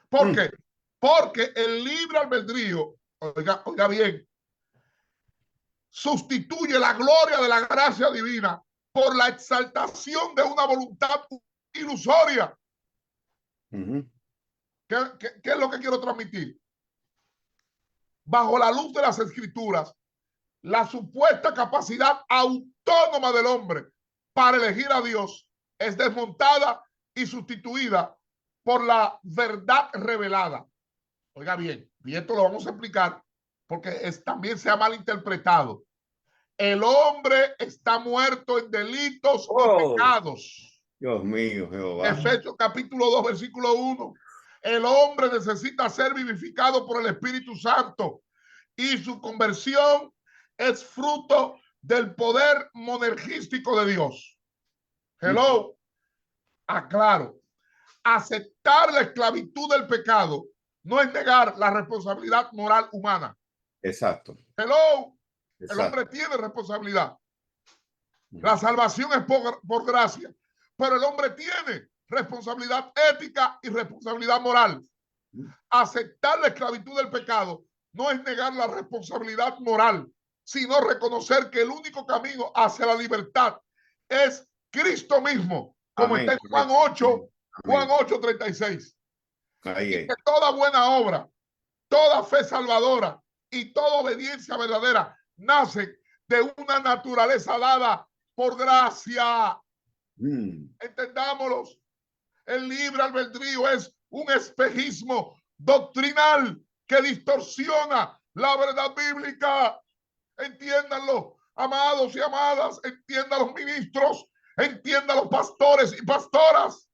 ¿Por Mm, qué? Porque el libre albedrío, oiga bien, sustituye la gloria de la gracia divina por la exaltación de una voluntad ilusoria. ujú. ¿Qué es lo que quiero transmitir? Bajo la luz de las escrituras, la supuesta capacidad autónoma del hombre para elegir a Dios es desmontada y sustituida por la verdad revelada. Oiga bien, y esto lo vamos a explicar porque también se ha malinterpretado. El hombre está muerto en delitos y Oh, pecados. Dios mío, Jehová. Efesios capítulo 2, versículo 1. El hombre necesita ser vivificado por el Espíritu Santo y su conversión es fruto del poder monergístico de Dios. Mm, Hello, aclaro. Aceptar la esclavitud del pecado no es negar la responsabilidad moral humana. exacto, Hello, El hombre tiene responsabilidad. Mm. La salvación es por gracia, pero el hombre tiene responsabilidad ética y responsabilidad moral. Aceptar la esclavitud del pecado no es negar la responsabilidad moral, sino reconocer que el único camino hacia la libertad es Cristo mismo, como Amén. está en Juan 8, Juan Amén. 8:36. Ahí Y es. que toda buena obra, toda fe salvadora y toda obediencia verdadera nace de una naturaleza dada por gracia. Entendámoslo. El libre albedrío es un espejismo doctrinal que distorsiona la verdad bíblica. Entiéndanlo, amados y amadas, entiendan los ministros, entiendan los pastores y pastoras.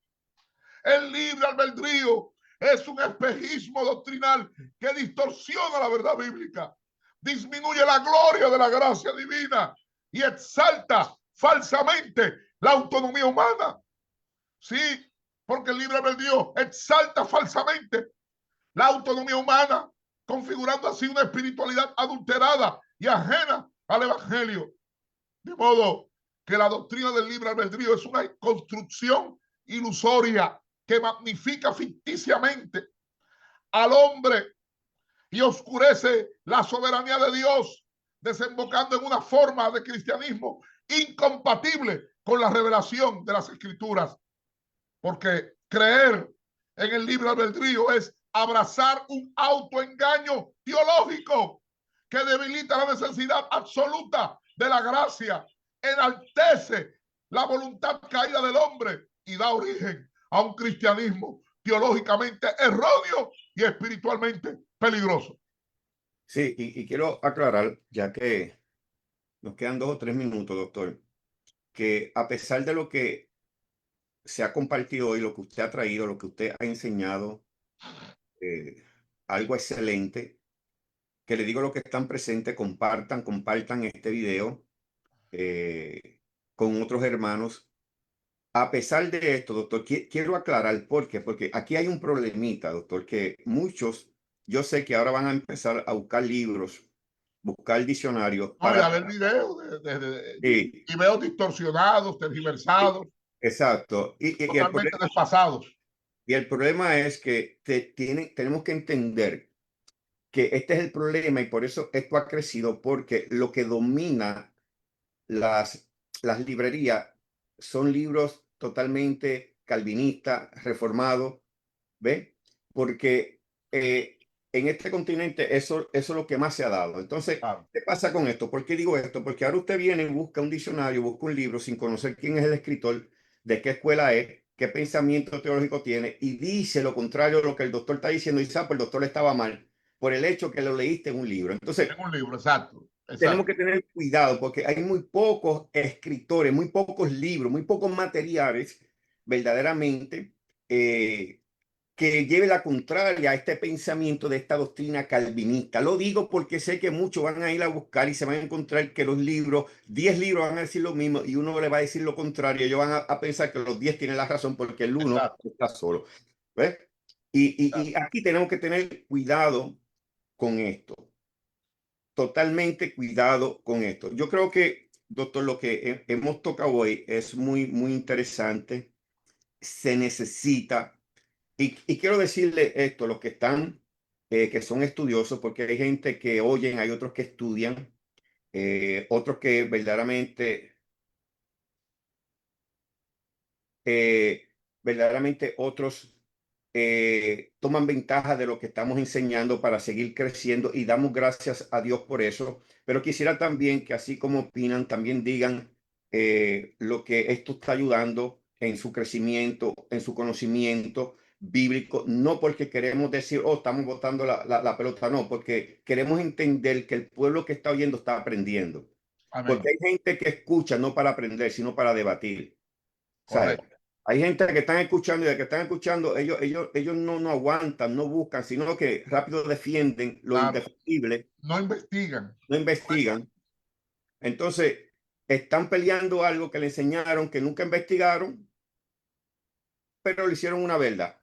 El libre albedrío es un espejismo doctrinal que distorsiona la verdad bíblica, disminuye la gloria de la gracia divina y exalta falsamente la autonomía humana. Sí, porque el libre albedrío exalta falsamente la autonomía humana, configurando así una espiritualidad adulterada y ajena al evangelio. De modo que la doctrina del libre albedrío es una construcción ilusoria que magnifica ficticiamente al hombre y oscurece la soberanía de Dios, desembocando en una forma de cristianismo incompatible con la revelación de las escrituras. Porque creer en el libre albedrío es abrazar un autoengaño teológico que debilita la necesidad absoluta de la gracia, enaltece la voluntad caída del hombre y da origen a un cristianismo teológicamente erróneo y espiritualmente peligroso. Sí, y quiero aclarar, ya que nos quedan 2 o 3 minutos, doctor, que a pesar de lo que se ha compartido hoy, lo que usted ha traído, lo que usted ha enseñado, eh, algo excelente, que le digo a los que están presentes, compartan este video eh, con otros hermanos. A pesar de esto, doctor, quiero aclarar por qué, porque aquí hay un problemita, doctor, que muchos, yo sé que ahora van a empezar a buscar libros, buscar diccionarios No, para... ya ver videos Sí, y videos distorsionados, tergiversados, exacto. totalmente desfasados. Y el problema es que tenemos que entender que este es el problema y por eso esto ha crecido, porque lo que domina las librerías son libros totalmente calvinistas, reformados, ¿ve? Porque en este continente eso es lo que más se ha dado. Entonces, Claro. ¿qué pasa con esto? ¿Por qué digo esto? Porque ahora usted viene y busca un diccionario, busca un libro sin conocer quién es el escritor, de qué escuela es, qué pensamiento teológico tiene, y dice lo contrario de lo que el doctor está diciendo, y sabe, el doctor estaba mal por el hecho que lo leíste en un libro. Entonces, En un libro, exacto. tenemos Exacto. que tener cuidado porque hay muy pocos escritores, muy pocos libros, muy pocos materiales verdaderamente que lleve la contraria a este pensamiento de esta doctrina calvinista. Lo digo porque sé que muchos van a ir a buscar y se van a encontrar que los libros, 10 libros van a decir lo mismo y uno le va a decir lo contrario. Ellos van a pensar que los 10 tienen la razón porque el uno Exacto. está solo. ¿Ves? Y aquí tenemos que tener cuidado con esto. Totalmente cuidado con esto. Yo creo que, doctor, lo que hemos tocado hoy es muy, muy interesante. Se necesita, y quiero decirle esto, los que están, que son estudiosos, porque hay gente que oyen, hay otros que estudian, otros que verdaderamente otros toman ventaja de lo que estamos enseñando para seguir creciendo y damos gracias a Dios por eso. Pero quisiera también que así como opinan, también digan lo que esto está ayudando en su crecimiento, en su conocimiento bíblico, no porque queremos decir, oh, estamos botando la pelota, no, porque queremos entender que el pueblo que está oyendo está aprendiendo. Porque Amén. hay gente que escucha no para aprender, sino para debatir. ¿Sabes? Correcto. Hay gente que están escuchando y de que están escuchando, ellos no aguantan, no buscan, sino que rápido defienden lo Claro. indefendible, No investigan. no investigan. Entonces, están peleando algo que le enseñaron, que nunca investigaron, pero lo hicieron una verdad.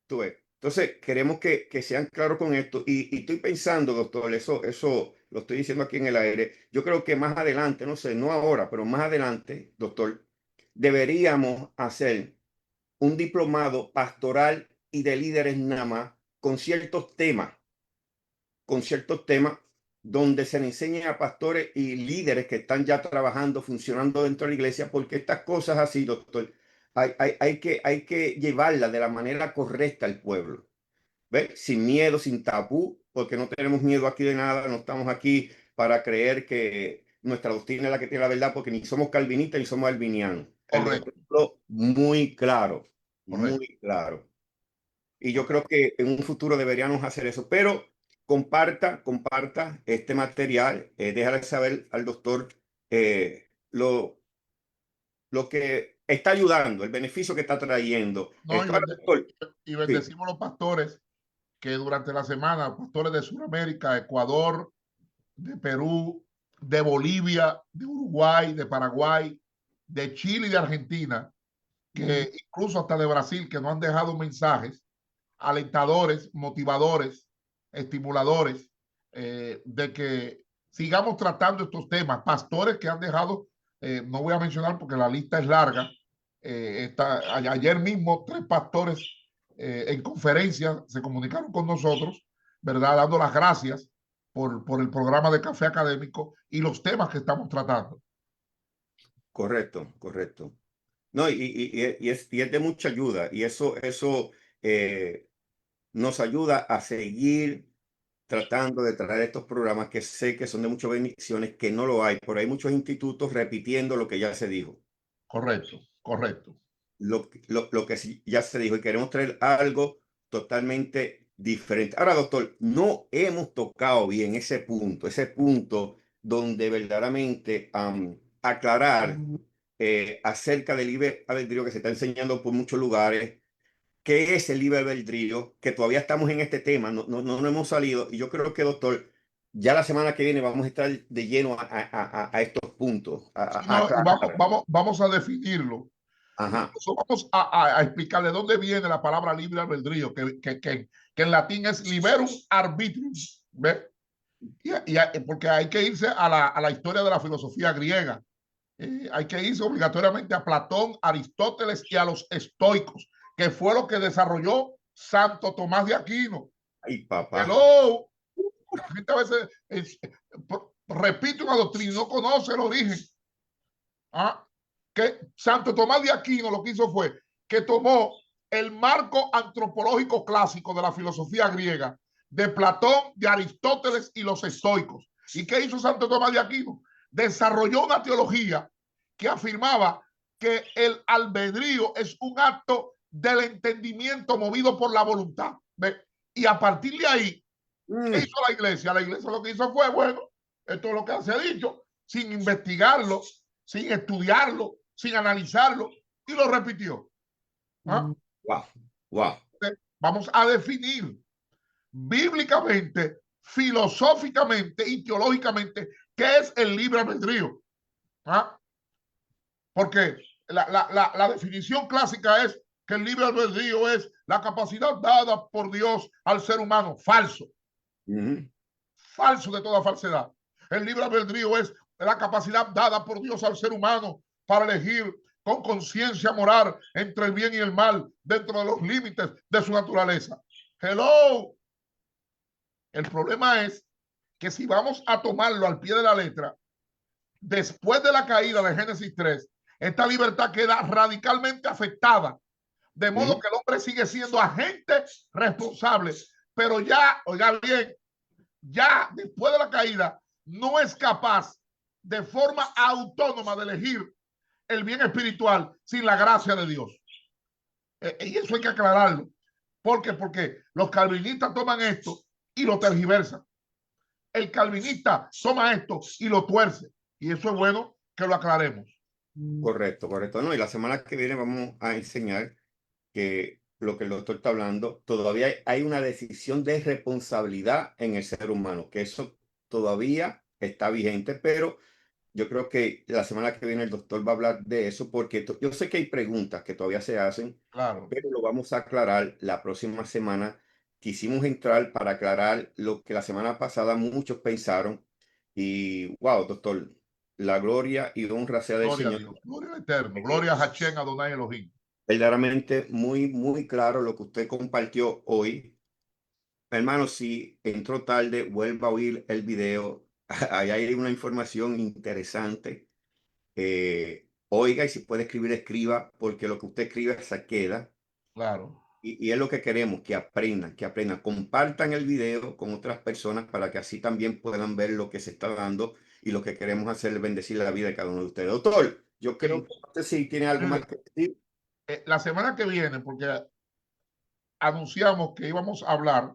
Tú ves. Entonces, queremos que sean claros con esto. Y estoy pensando, doctor, eso lo estoy diciendo aquí en el aire, yo creo que más adelante, no sé, no ahora, pero más adelante, doctor, deberíamos hacer un diplomado pastoral y de líderes nada más con ciertos temas donde se le enseñe a pastores y líderes que están ya trabajando, funcionando dentro de la iglesia, porque estas cosas así, doctor, hay que llevarlas de la manera correcta al pueblo. ¿Ve? Sin miedo, sin tabú, porque no tenemos miedo aquí de nada, no estamos aquí para creer que nuestra doctrina es la que tiene la verdad, porque ni somos calvinistas ni somos albinianos. El Correcto, ejemplo muy claro, correcto. muy claro. Y yo creo que en un futuro deberíamos hacer eso, pero comparta este material, déjale saber al doctor eh, lo que está ayudando, el beneficio que está trayendo. No, Esto, ahora, doctor, y sí. bendecimos los pastores que durante la semana, pastores de Sudamérica, Ecuador, de Perú, de Bolivia, de Uruguay, de Paraguay, de Chile y de Argentina, que incluso hasta de Brasil, que nos han dejado mensajes alentadores, motivadores, estimuladores, de que sigamos tratando estos temas. Pastores que han dejado, no voy a mencionar porque la lista es larga, ayer mismo 3 pastores en conferencia se comunicaron con nosotros, ¿verdad? Dando las gracias por el programa de Café Académico y los temas que estamos tratando. Correcto, correcto. No, y es de mucha ayuda y eso eh, nos ayuda a seguir tratando de traer estos programas que sé que son de muchas bendiciones, que no lo hay, pero hay muchos institutos repitiendo lo que ya se dijo, Correcto, correcto. lo que sí ya se dijo y queremos traer algo totalmente diferente. Ahora, doctor, no hemos tocado bien ese punto donde verdaderamente aclarar acerca del libre albedrío que se está enseñando por muchos lugares. ¿Qué es el libre albedrío? Que todavía estamos en este tema, no hemos salido. Y yo creo que, doctor, ya la semana que viene vamos a estar de lleno a estos puntos, Sí, a no, y aclarar. vamos a definirlo. Ajá. Incluso vamos a explicar de dónde viene la palabra libre albedrío, que en latín es liberum arbitrium. ¿Ve? Porque hay que irse a la historia de la filosofía griega. Hay que irse obligatoriamente a Platón, Aristóteles y a los estoicos, que fue lo que desarrolló Santo Tomás de Aquino. Ay, papá. Hello. La gente a veces repite una doctrina y no conoce el origen. ¿Ah? Que Santo Tomás de Aquino lo que hizo fue que tomó el marco antropológico clásico de la filosofía griega, de Platón, de Aristóteles y los estoicos. ¿Y qué hizo Santo Tomás de Aquino? Desarrolló una teología que afirmaba que el albedrío es un acto del entendimiento movido por la voluntad. ¿Ve? Y a partir de ahí, ¿qué hizo la iglesia? La iglesia lo que hizo fue, bueno, esto es lo que se ha dicho, sin investigarlo, sin estudiarlo, sin analizarlo, y lo repitió. ¿Ah? Wow, wow. Vamos a definir bíblicamente, filosóficamente y teológicamente qué es el libre albedrío. ¿Ah? Porque la definición clásica es que el libre albedrío es la capacidad dada por Dios al ser humano. Falso. Falso de toda falsedad. El libre albedrío es la capacidad dada por Dios al ser humano para elegir con conciencia moral entre el bien y el mal dentro de los límites de su naturaleza. Hello. El problema es que si vamos a tomarlo al pie de la letra, después de la caída de Génesis 3, esta libertad queda radicalmente afectada, de modo que el hombre sigue siendo agente responsable, pero ya, oiga bien, ya después de la caída, no es capaz de forma autónoma de elegir el bien espiritual sin la gracia de Dios. Y eso hay que aclararlo. ¿Por qué? Porque los calvinistas toman esto y lo tergiversan. El calvinista toma esto y lo tuerce. Y eso es bueno que lo aclaremos. Correcto, correcto. No, y la semana que viene vamos a enseñar que lo que el doctor está hablando, todavía hay una decisión de responsabilidad en el ser humano, que eso todavía está vigente, pero yo creo que la semana que viene el doctor va a hablar de eso porque yo sé que hay preguntas que todavía se hacen, Claro. pero lo vamos a aclarar la próxima semana. Quisimos entrar para aclarar lo que la semana pasada muchos pensaron Y wow, doctor, la gloria y honra sea del Gloria a Señor. Dios, gloria al Eterno, gloria a Hashem Adonai Elohim. Verdaderamente muy, muy claro lo que usted compartió hoy. Hermano, si entró tarde, vuelva a oír el video. Ahí hay una información interesante. Oiga, y si puede escribir, escriba, porque lo que usted escribe se queda. Claro. Y es lo que queremos, que aprendan, que aprendan. Compartan el video con otras personas para que así también puedan ver lo que se está dando y lo que queremos hacer es bendecir la vida de cada uno de ustedes. Doctor, yo creo Sí, que no sé si tiene algo más mire, que decir. la semana que viene, porque anunciamos que íbamos a hablar,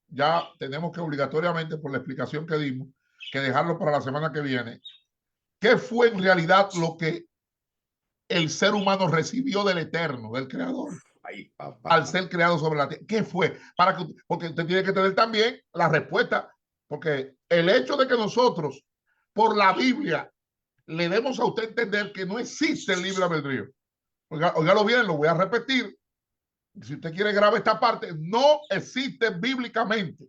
ya tenemos que obligatoriamente, por la explicación que dimos, que dejarlo para la semana que viene. ¿Qué fue en realidad lo que el ser humano recibió del Eterno, del Creador, Ay, papá. al ser creado sobre la tierra? ¿Qué fue? Porque usted tiene que tener también la respuesta, porque el hecho de que nosotros, por la Biblia, le demos a usted entender que no existe el libre albedrío. Óigalo bien, lo voy a repetir. Si usted quiere grabar esta parte, no existe bíblicamente.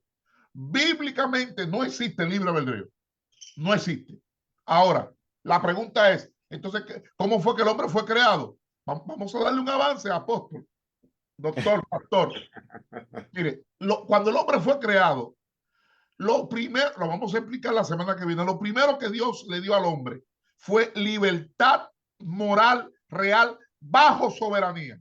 Bíblicamente no existe el libre albedrío. No existe. Ahora, la pregunta es, entonces, ¿cómo fue que el hombre fue creado? Vamos a darle un avance, apóstol, doctor, pastor. Mire, cuando el hombre fue creado, lo primero, lo vamos a explicar la semana que viene, lo primero que Dios le dio al hombre fue libertad moral real bajo soberanía.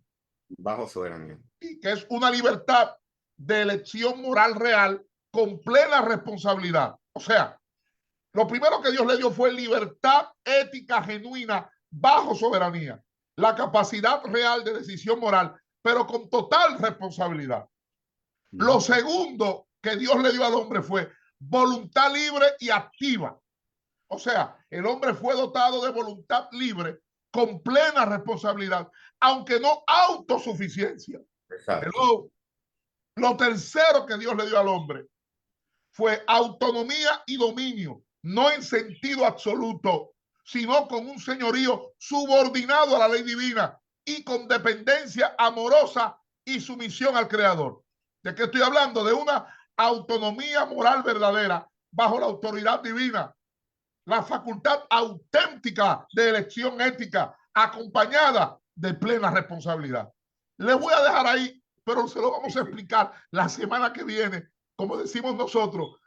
Bajo soberanía. Y que es una libertad de elección moral real con plena responsabilidad. O sea, lo primero que Dios le dio fue libertad ética genuina bajo soberanía, la capacidad real de decisión moral, pero con total responsabilidad. Lo segundo que Dios le dio al hombre fue voluntad libre y activa. O sea, el hombre fue dotado de voluntad libre con plena responsabilidad, aunque no autosuficiencia. Exacto. Hello. Lo tercero que Dios le dio al hombre fue autonomía y dominio, no en sentido absoluto, sino con un señorío subordinado a la ley divina y con dependencia amorosa y sumisión al Creador. ¿De qué estoy hablando? De una autonomía moral verdadera bajo la autoridad divina, la facultad auténtica de elección ética acompañada de plena responsabilidad. Les voy a dejar ahí, pero se lo vamos a explicar la semana que viene, como decimos nosotros,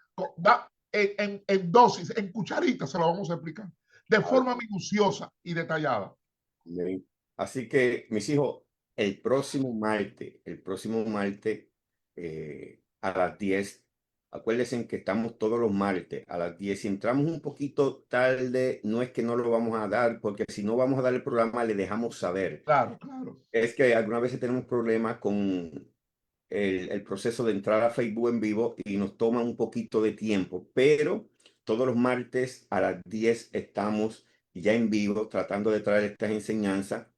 en dosis, en cucharitas se lo vamos a explicar, de forma minuciosa y detallada. Así que, mis hijos, el próximo martes a las 10, acuérdense que estamos todos los martes a las 10. Si entramos un poquito tarde, no es que no lo vamos a dar, porque si no vamos a dar el programa, le dejamos saber. Claro, claro. Es que algunas veces tenemos problemas con el proceso de entrar a Facebook en vivo y nos toma un poquito de tiempo, pero todos los martes a las 10 estamos ya en vivo tratando de traer estas enseñanzas.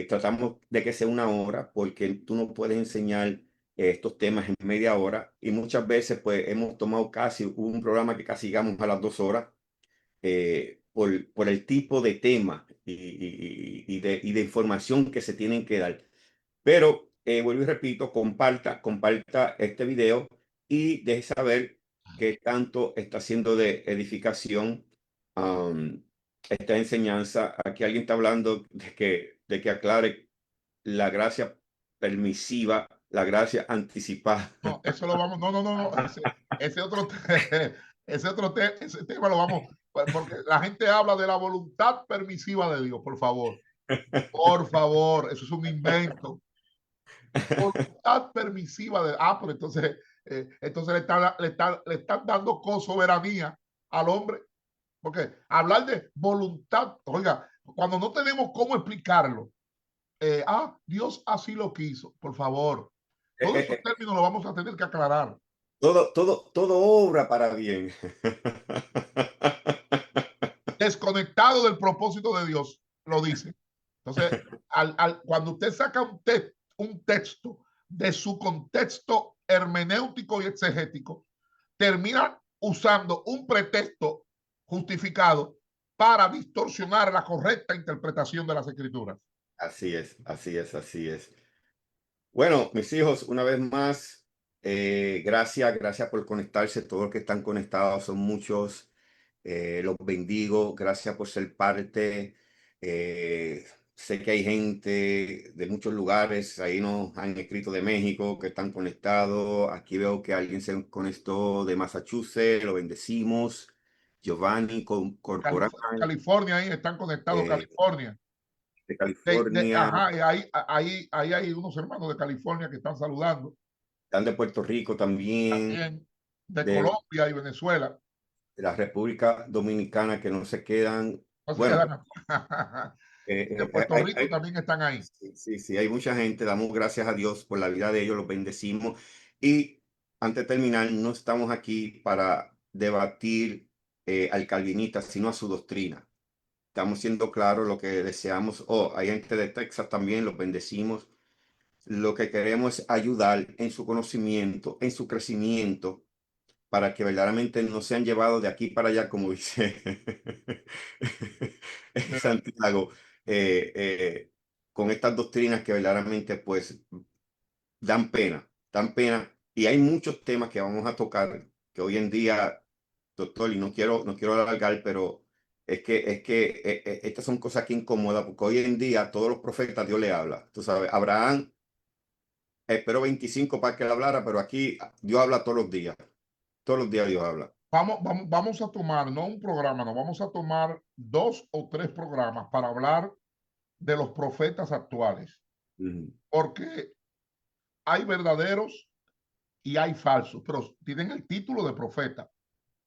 Tratamos de que sea una hora porque tú no puedes enseñar estos temas en media hora y muchas veces pues hemos tomado casi un programa que casi llegamos a las 2 horas por el tipo de tema y de información que se tienen que dar. Pero vuelvo y repito, comparta este video y deje saber qué tanto está haciendo de edificación esta enseñanza. Aquí alguien está hablando de que aclare la gracia permisiva, la gracia anticipada. No, eso lo vamos, no. Ese otro, ese tema lo vamos, porque la gente habla de la voluntad permisiva de Dios, por favor. Por favor, eso es un invento. Voluntad permisiva de, pero entonces le están dando soberanía al hombre, porque hablar de voluntad, oiga, cuando no tenemos cómo explicarlo, Dios así lo quiso, por favor. Todos esos términos los vamos a tener que aclarar. Todo obra para bien. Desconectado del propósito de Dios, lo dice. Entonces, cuando usted saca un texto de su contexto hermenéutico y exegético, termina usando un pretexto justificado para distorsionar la correcta interpretación de las escrituras. Así es, así es, así es. Bueno, mis hijos, una vez más, gracias por conectarse. Todos los que están conectados son muchos. Los bendigo. Gracias por ser parte. Sé que hay gente de muchos lugares. Ahí nos han escrito de México que están conectados. Aquí veo que alguien se conectó de Massachusetts. Lo bendecimos. Giovanni Corporal, California, ahí están conectados, eh, California. de California. Ajá, ahí hay unos hermanos de California que están saludando. Están de Puerto Rico también. También de De Colombia y Venezuela. la República Dominicana que no se quedan. No se Bueno, quedan. De Puerto Rico también están ahí. sí, hay mucha gente. Damos gracias a Dios por la vida de ellos, los bendecimos. Y antes de terminar, no estamos aquí para debatir al calvinista, sino a su doctrina. Estamos siendo claros lo que deseamos. Hay gente de Texas también, los bendecimos. Lo que queremos es ayudar en su conocimiento, en su crecimiento, para que verdaderamente no sean llevados de aquí para allá, como dice Santiago, con estas doctrinas que verdaderamente pues dan pena. Y hay muchos temas que vamos a tocar que hoy en día, doctor, y no quiero alargar, pero estas son cosas que incomodan, porque hoy en día todos los profetas Dios le habla. Tú sabes, Abraham esperó 25 para que le hablara, pero aquí Dios habla todos los días. Todos los días Dios habla. Vamos a tomar, no un programa, no, vamos a tomar 2 o 3 programas para hablar de los profetas actuales. Porque hay verdaderos y hay falsos, pero tienen el título de profeta.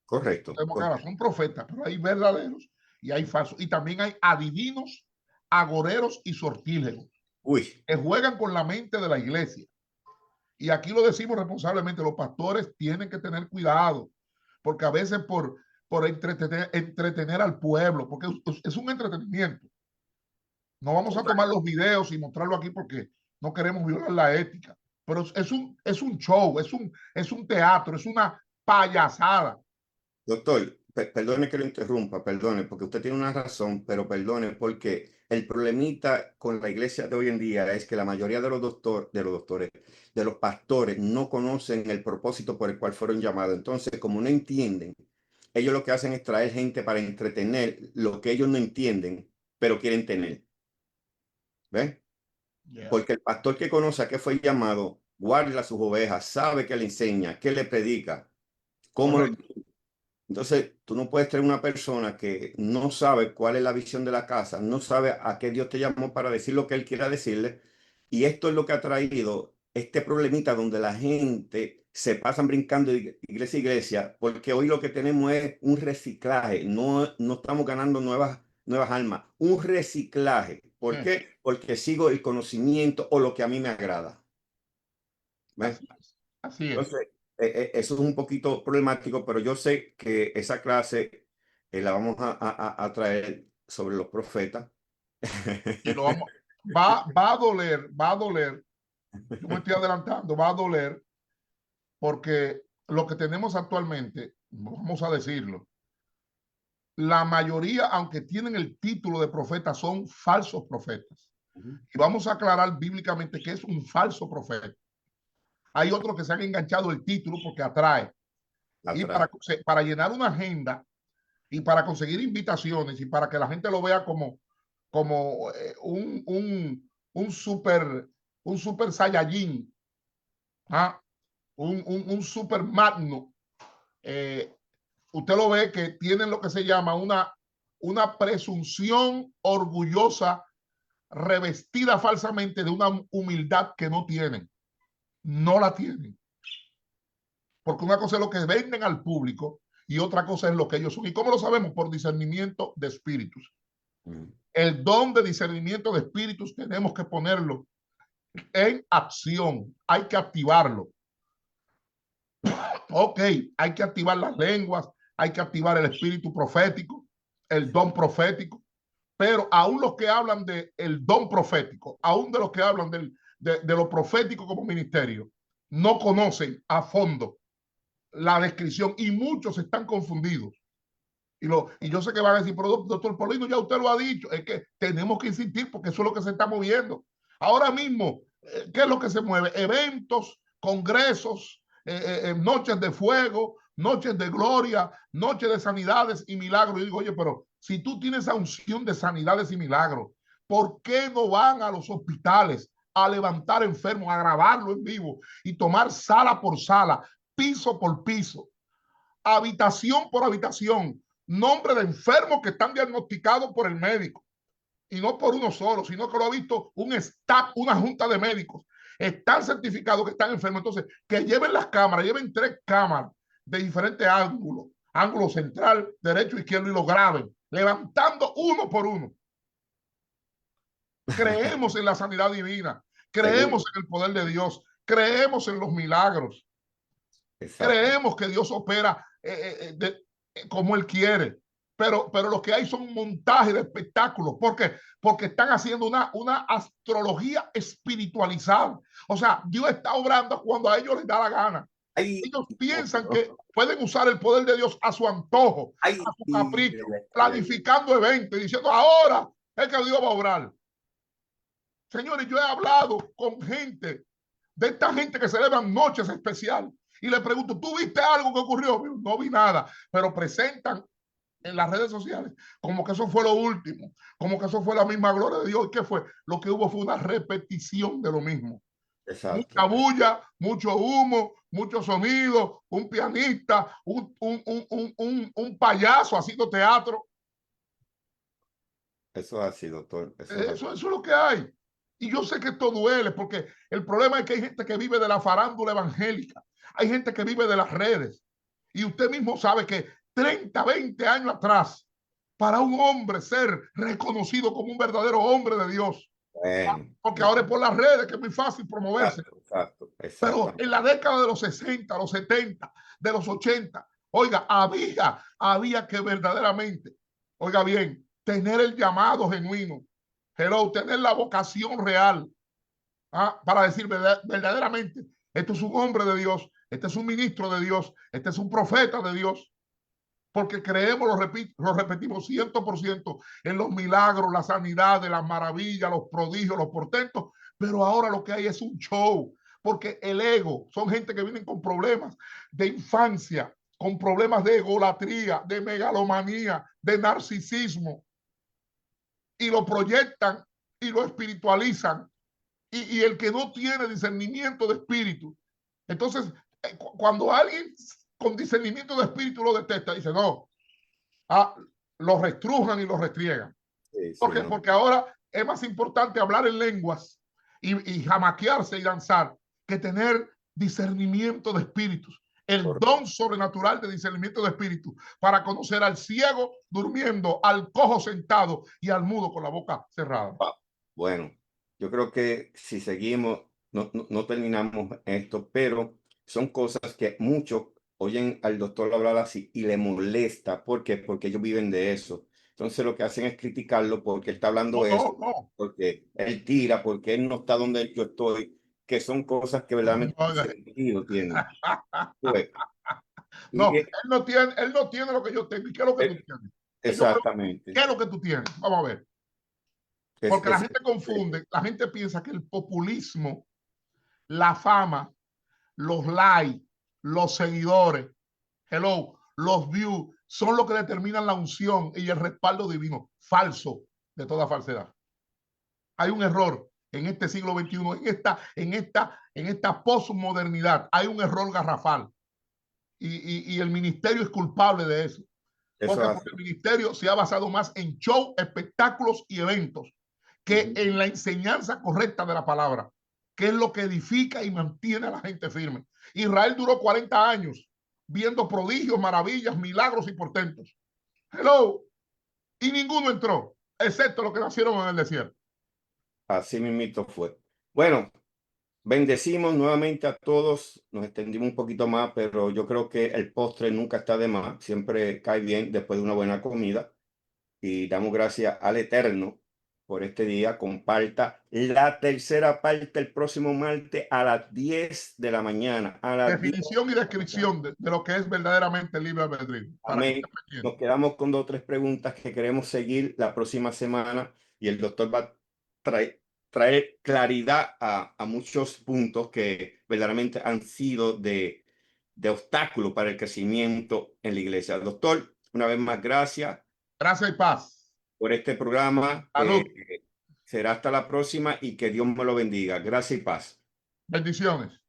Correcto. Son profetas, pero hay verdaderos y hay falsos. Y también hay adivinos, agoreros y sortílegos que juegan con la mente de la iglesia. Y aquí lo decimos responsablemente, los pastores tienen que tener cuidado, porque a veces por entretener al pueblo, porque es un entretenimiento. No vamos a tomar los videos y mostrarlo aquí porque no queremos violar la ética, pero es un show, es un teatro, es una payasada. Doctor, perdone que lo interrumpa, perdone, porque usted tiene una razón, pero perdone, porque el problemita con la iglesia de hoy en día es que la mayoría de de los pastores, no conocen el propósito por el cual fueron llamados. Entonces, como no entienden, ellos lo que hacen es traer gente para entretener lo que ellos no entienden, pero quieren tener. ¿Ves? Yeah. Porque el pastor que conoce a qué fue llamado, guarda sus ovejas, sabe que le enseña, que le predica, cómo lo... Entonces, tú no puedes tener una persona que no sabe cuál es la visión de la casa, no sabe a qué Dios te llamó para decir lo que Él quiera decirle. Y esto es lo que ha traído este problemita donde la gente se pasan brincando de iglesia a iglesia, porque hoy lo que tenemos es un reciclaje, no estamos ganando nuevas almas, un reciclaje. ¿Por qué? Porque sigo el conocimiento o lo que a mí me agrada. ¿Ves? Así es. Entonces, eso es un poquito problemático, pero yo sé que esa clase la vamos a traer sobre los profetas. Y va a doler. Yo me estoy adelantando, va a doler porque lo que tenemos actualmente, vamos a decirlo, la mayoría, aunque tienen el título de profeta, son falsos profetas. Y vamos a aclarar bíblicamente que es un falso profeta. Hay otros que se han enganchado el título porque atrae. Y para llenar una agenda y para conseguir invitaciones y para que la gente lo vea como un super saiyajin, un super magno. Usted lo ve que tienen lo que se llama una presunción orgullosa revestida falsamente de una humildad que no tienen. No la tienen. Porque una cosa es lo que venden al público y otra cosa es lo que ellos son. ¿Y cómo lo sabemos? Por discernimiento de espíritus. El don de discernimiento de espíritus tenemos que ponerlo en acción. Hay que activarlo. Ok, hay que activar las lenguas, hay que activar el espíritu profético, el don profético, pero aún los que hablan del don profético, aún de los que hablan de lo profético como ministerio, no conocen a fondo la descripción y muchos están confundidos. Y yo sé que van a decir, pero doctor Paulino, ya usted lo ha dicho, es que tenemos que insistir porque eso es lo que se está moviendo. Ahora mismo, ¿qué es lo que se mueve? Eventos, congresos, noches de fuego, noches de gloria, noches de sanidades y milagros. Y digo, oye, pero si tú tienes esa unción de sanidades y milagros, ¿por qué no van a los hospitales a levantar enfermos, a grabarlo en vivo y tomar sala por sala, piso por piso, habitación por habitación, nombre de enfermos que están diagnosticados por el médico? Y no por uno solo, sino que lo ha visto un staff, una junta de médicos. Están certificados que están enfermos. Entonces, que lleven las cámaras, lleven 3 cámaras de diferentes ángulos, ángulo central, derecho, izquierdo, y lo graben, levantando uno por uno. Creemos en la sanidad divina, creemos en el poder de Dios, creemos en los milagros. Exacto. Creemos que Dios opera como Él quiere. Pero lo que hay son montajes de espectáculos. ¿Por qué? Porque están haciendo una astrología espiritualizada. O sea, Dios está obrando cuando a ellos les da la gana. Ellos piensan que pueden usar el poder de Dios a su antojo, a su capricho, planificando eventos y diciendo, ahora es que Dios va a obrar. Señores, yo he hablado con gente, de esta gente que celebran noches especiales, y le pregunto, ¿tú viste algo que ocurrió? No vi nada, pero presentan en las redes sociales como que eso fue lo último, como que eso fue la misma gloria de Dios. ¿Y qué fue? Lo que hubo fue una repetición de lo mismo. Exacto. Mucha bulla, mucho humo, mucho sonido, un pianista, un payaso haciendo teatro. Eso es así, doctor. Eso es lo que hay. Y yo sé que esto duele, porque el problema es que hay gente que vive de la farándula evangélica. Hay gente que vive de las redes. Y usted mismo sabe que 30, 20 años atrás, para un hombre ser reconocido como un verdadero hombre de Dios, porque ahora es por las redes que es muy fácil promoverse. Exacto. Pero en la década de los 60, los 70, de los 80, oiga, había que verdaderamente, oiga bien, tener el llamado genuino, tener la vocación real, para decir verdaderamente, esto es un hombre de Dios, este es un ministro de Dios, este es un profeta de Dios, porque creemos, lo repetimos 100% en los milagros, la sanidad, las maravillas, los prodigios, los portentos, pero ahora lo que hay es un show, porque el ego, son gente que vienen con problemas de infancia, con problemas de egolatría, de megalomanía, de narcisismo, y lo proyectan y lo espiritualizan. Y el que no tiene discernimiento de espíritu, entonces cuando alguien con discernimiento de espíritu lo detesta, dice no, lo restrujan y lo restriegan. Sí, porque, ¿no? Porque ahora es más importante hablar en lenguas y jamaquearse y danzar que tener discernimiento de espíritus, el don sobrenatural de discernimiento de espíritu, para conocer al ciego durmiendo, al cojo sentado y al mudo con la boca cerrada. Bueno, yo creo que si seguimos, no terminamos esto, pero son cosas que muchos oyen al doctor hablar así y le molesta. ¿Por qué? Porque ellos viven de eso. Entonces lo que hacen es criticarlo porque él está hablando eso, porque él tira, porque él no está donde yo estoy, que son cosas que verdaderamente sentido tienen. No, él no tiene lo que yo tengo. ¿Y qué es lo que tú tienes? Exactamente. ¿Qué es lo que tú tienes? Vamos a ver. Porque la gente confunde, la gente piensa que el populismo, la fama, los likes, los seguidores, los views, son lo que determinan la unción y el respaldo divino. Falso, de toda falsedad. Hay un error en este siglo XXI, en esta posmodernidad. Hay un error garrafal. Y el ministerio es culpable de eso. Porque el ministerio se ha basado más en show, espectáculos y eventos que en la enseñanza correcta de la palabra, que es lo que edifica y mantiene a la gente firme. Israel duró 40 años viendo prodigios, maravillas, milagros y portentos. Y ninguno entró, excepto los que nacieron en el desierto. Así mismito fue. Bueno, bendecimos nuevamente a todos. Nos extendimos un poquito más, pero yo creo que el postre nunca está de más. Siempre cae bien después de una buena comida. Y damos gracias al Eterno por este día. Comparta la tercera parte el próximo martes a las 10 de la mañana. Definición y descripción de lo que es verdaderamente el libre albedrío. Amén. Nos quedamos con 2 o 3 preguntas que queremos seguir la próxima semana y el doctor va a traer claridad a muchos puntos que verdaderamente han sido de de obstáculo para el crecimiento en la iglesia. Doctor, una vez más, gracias. Gracias y paz. Por este programa. Salud. Será hasta la próxima y que Dios me lo bendiga. Gracias y paz. Bendiciones.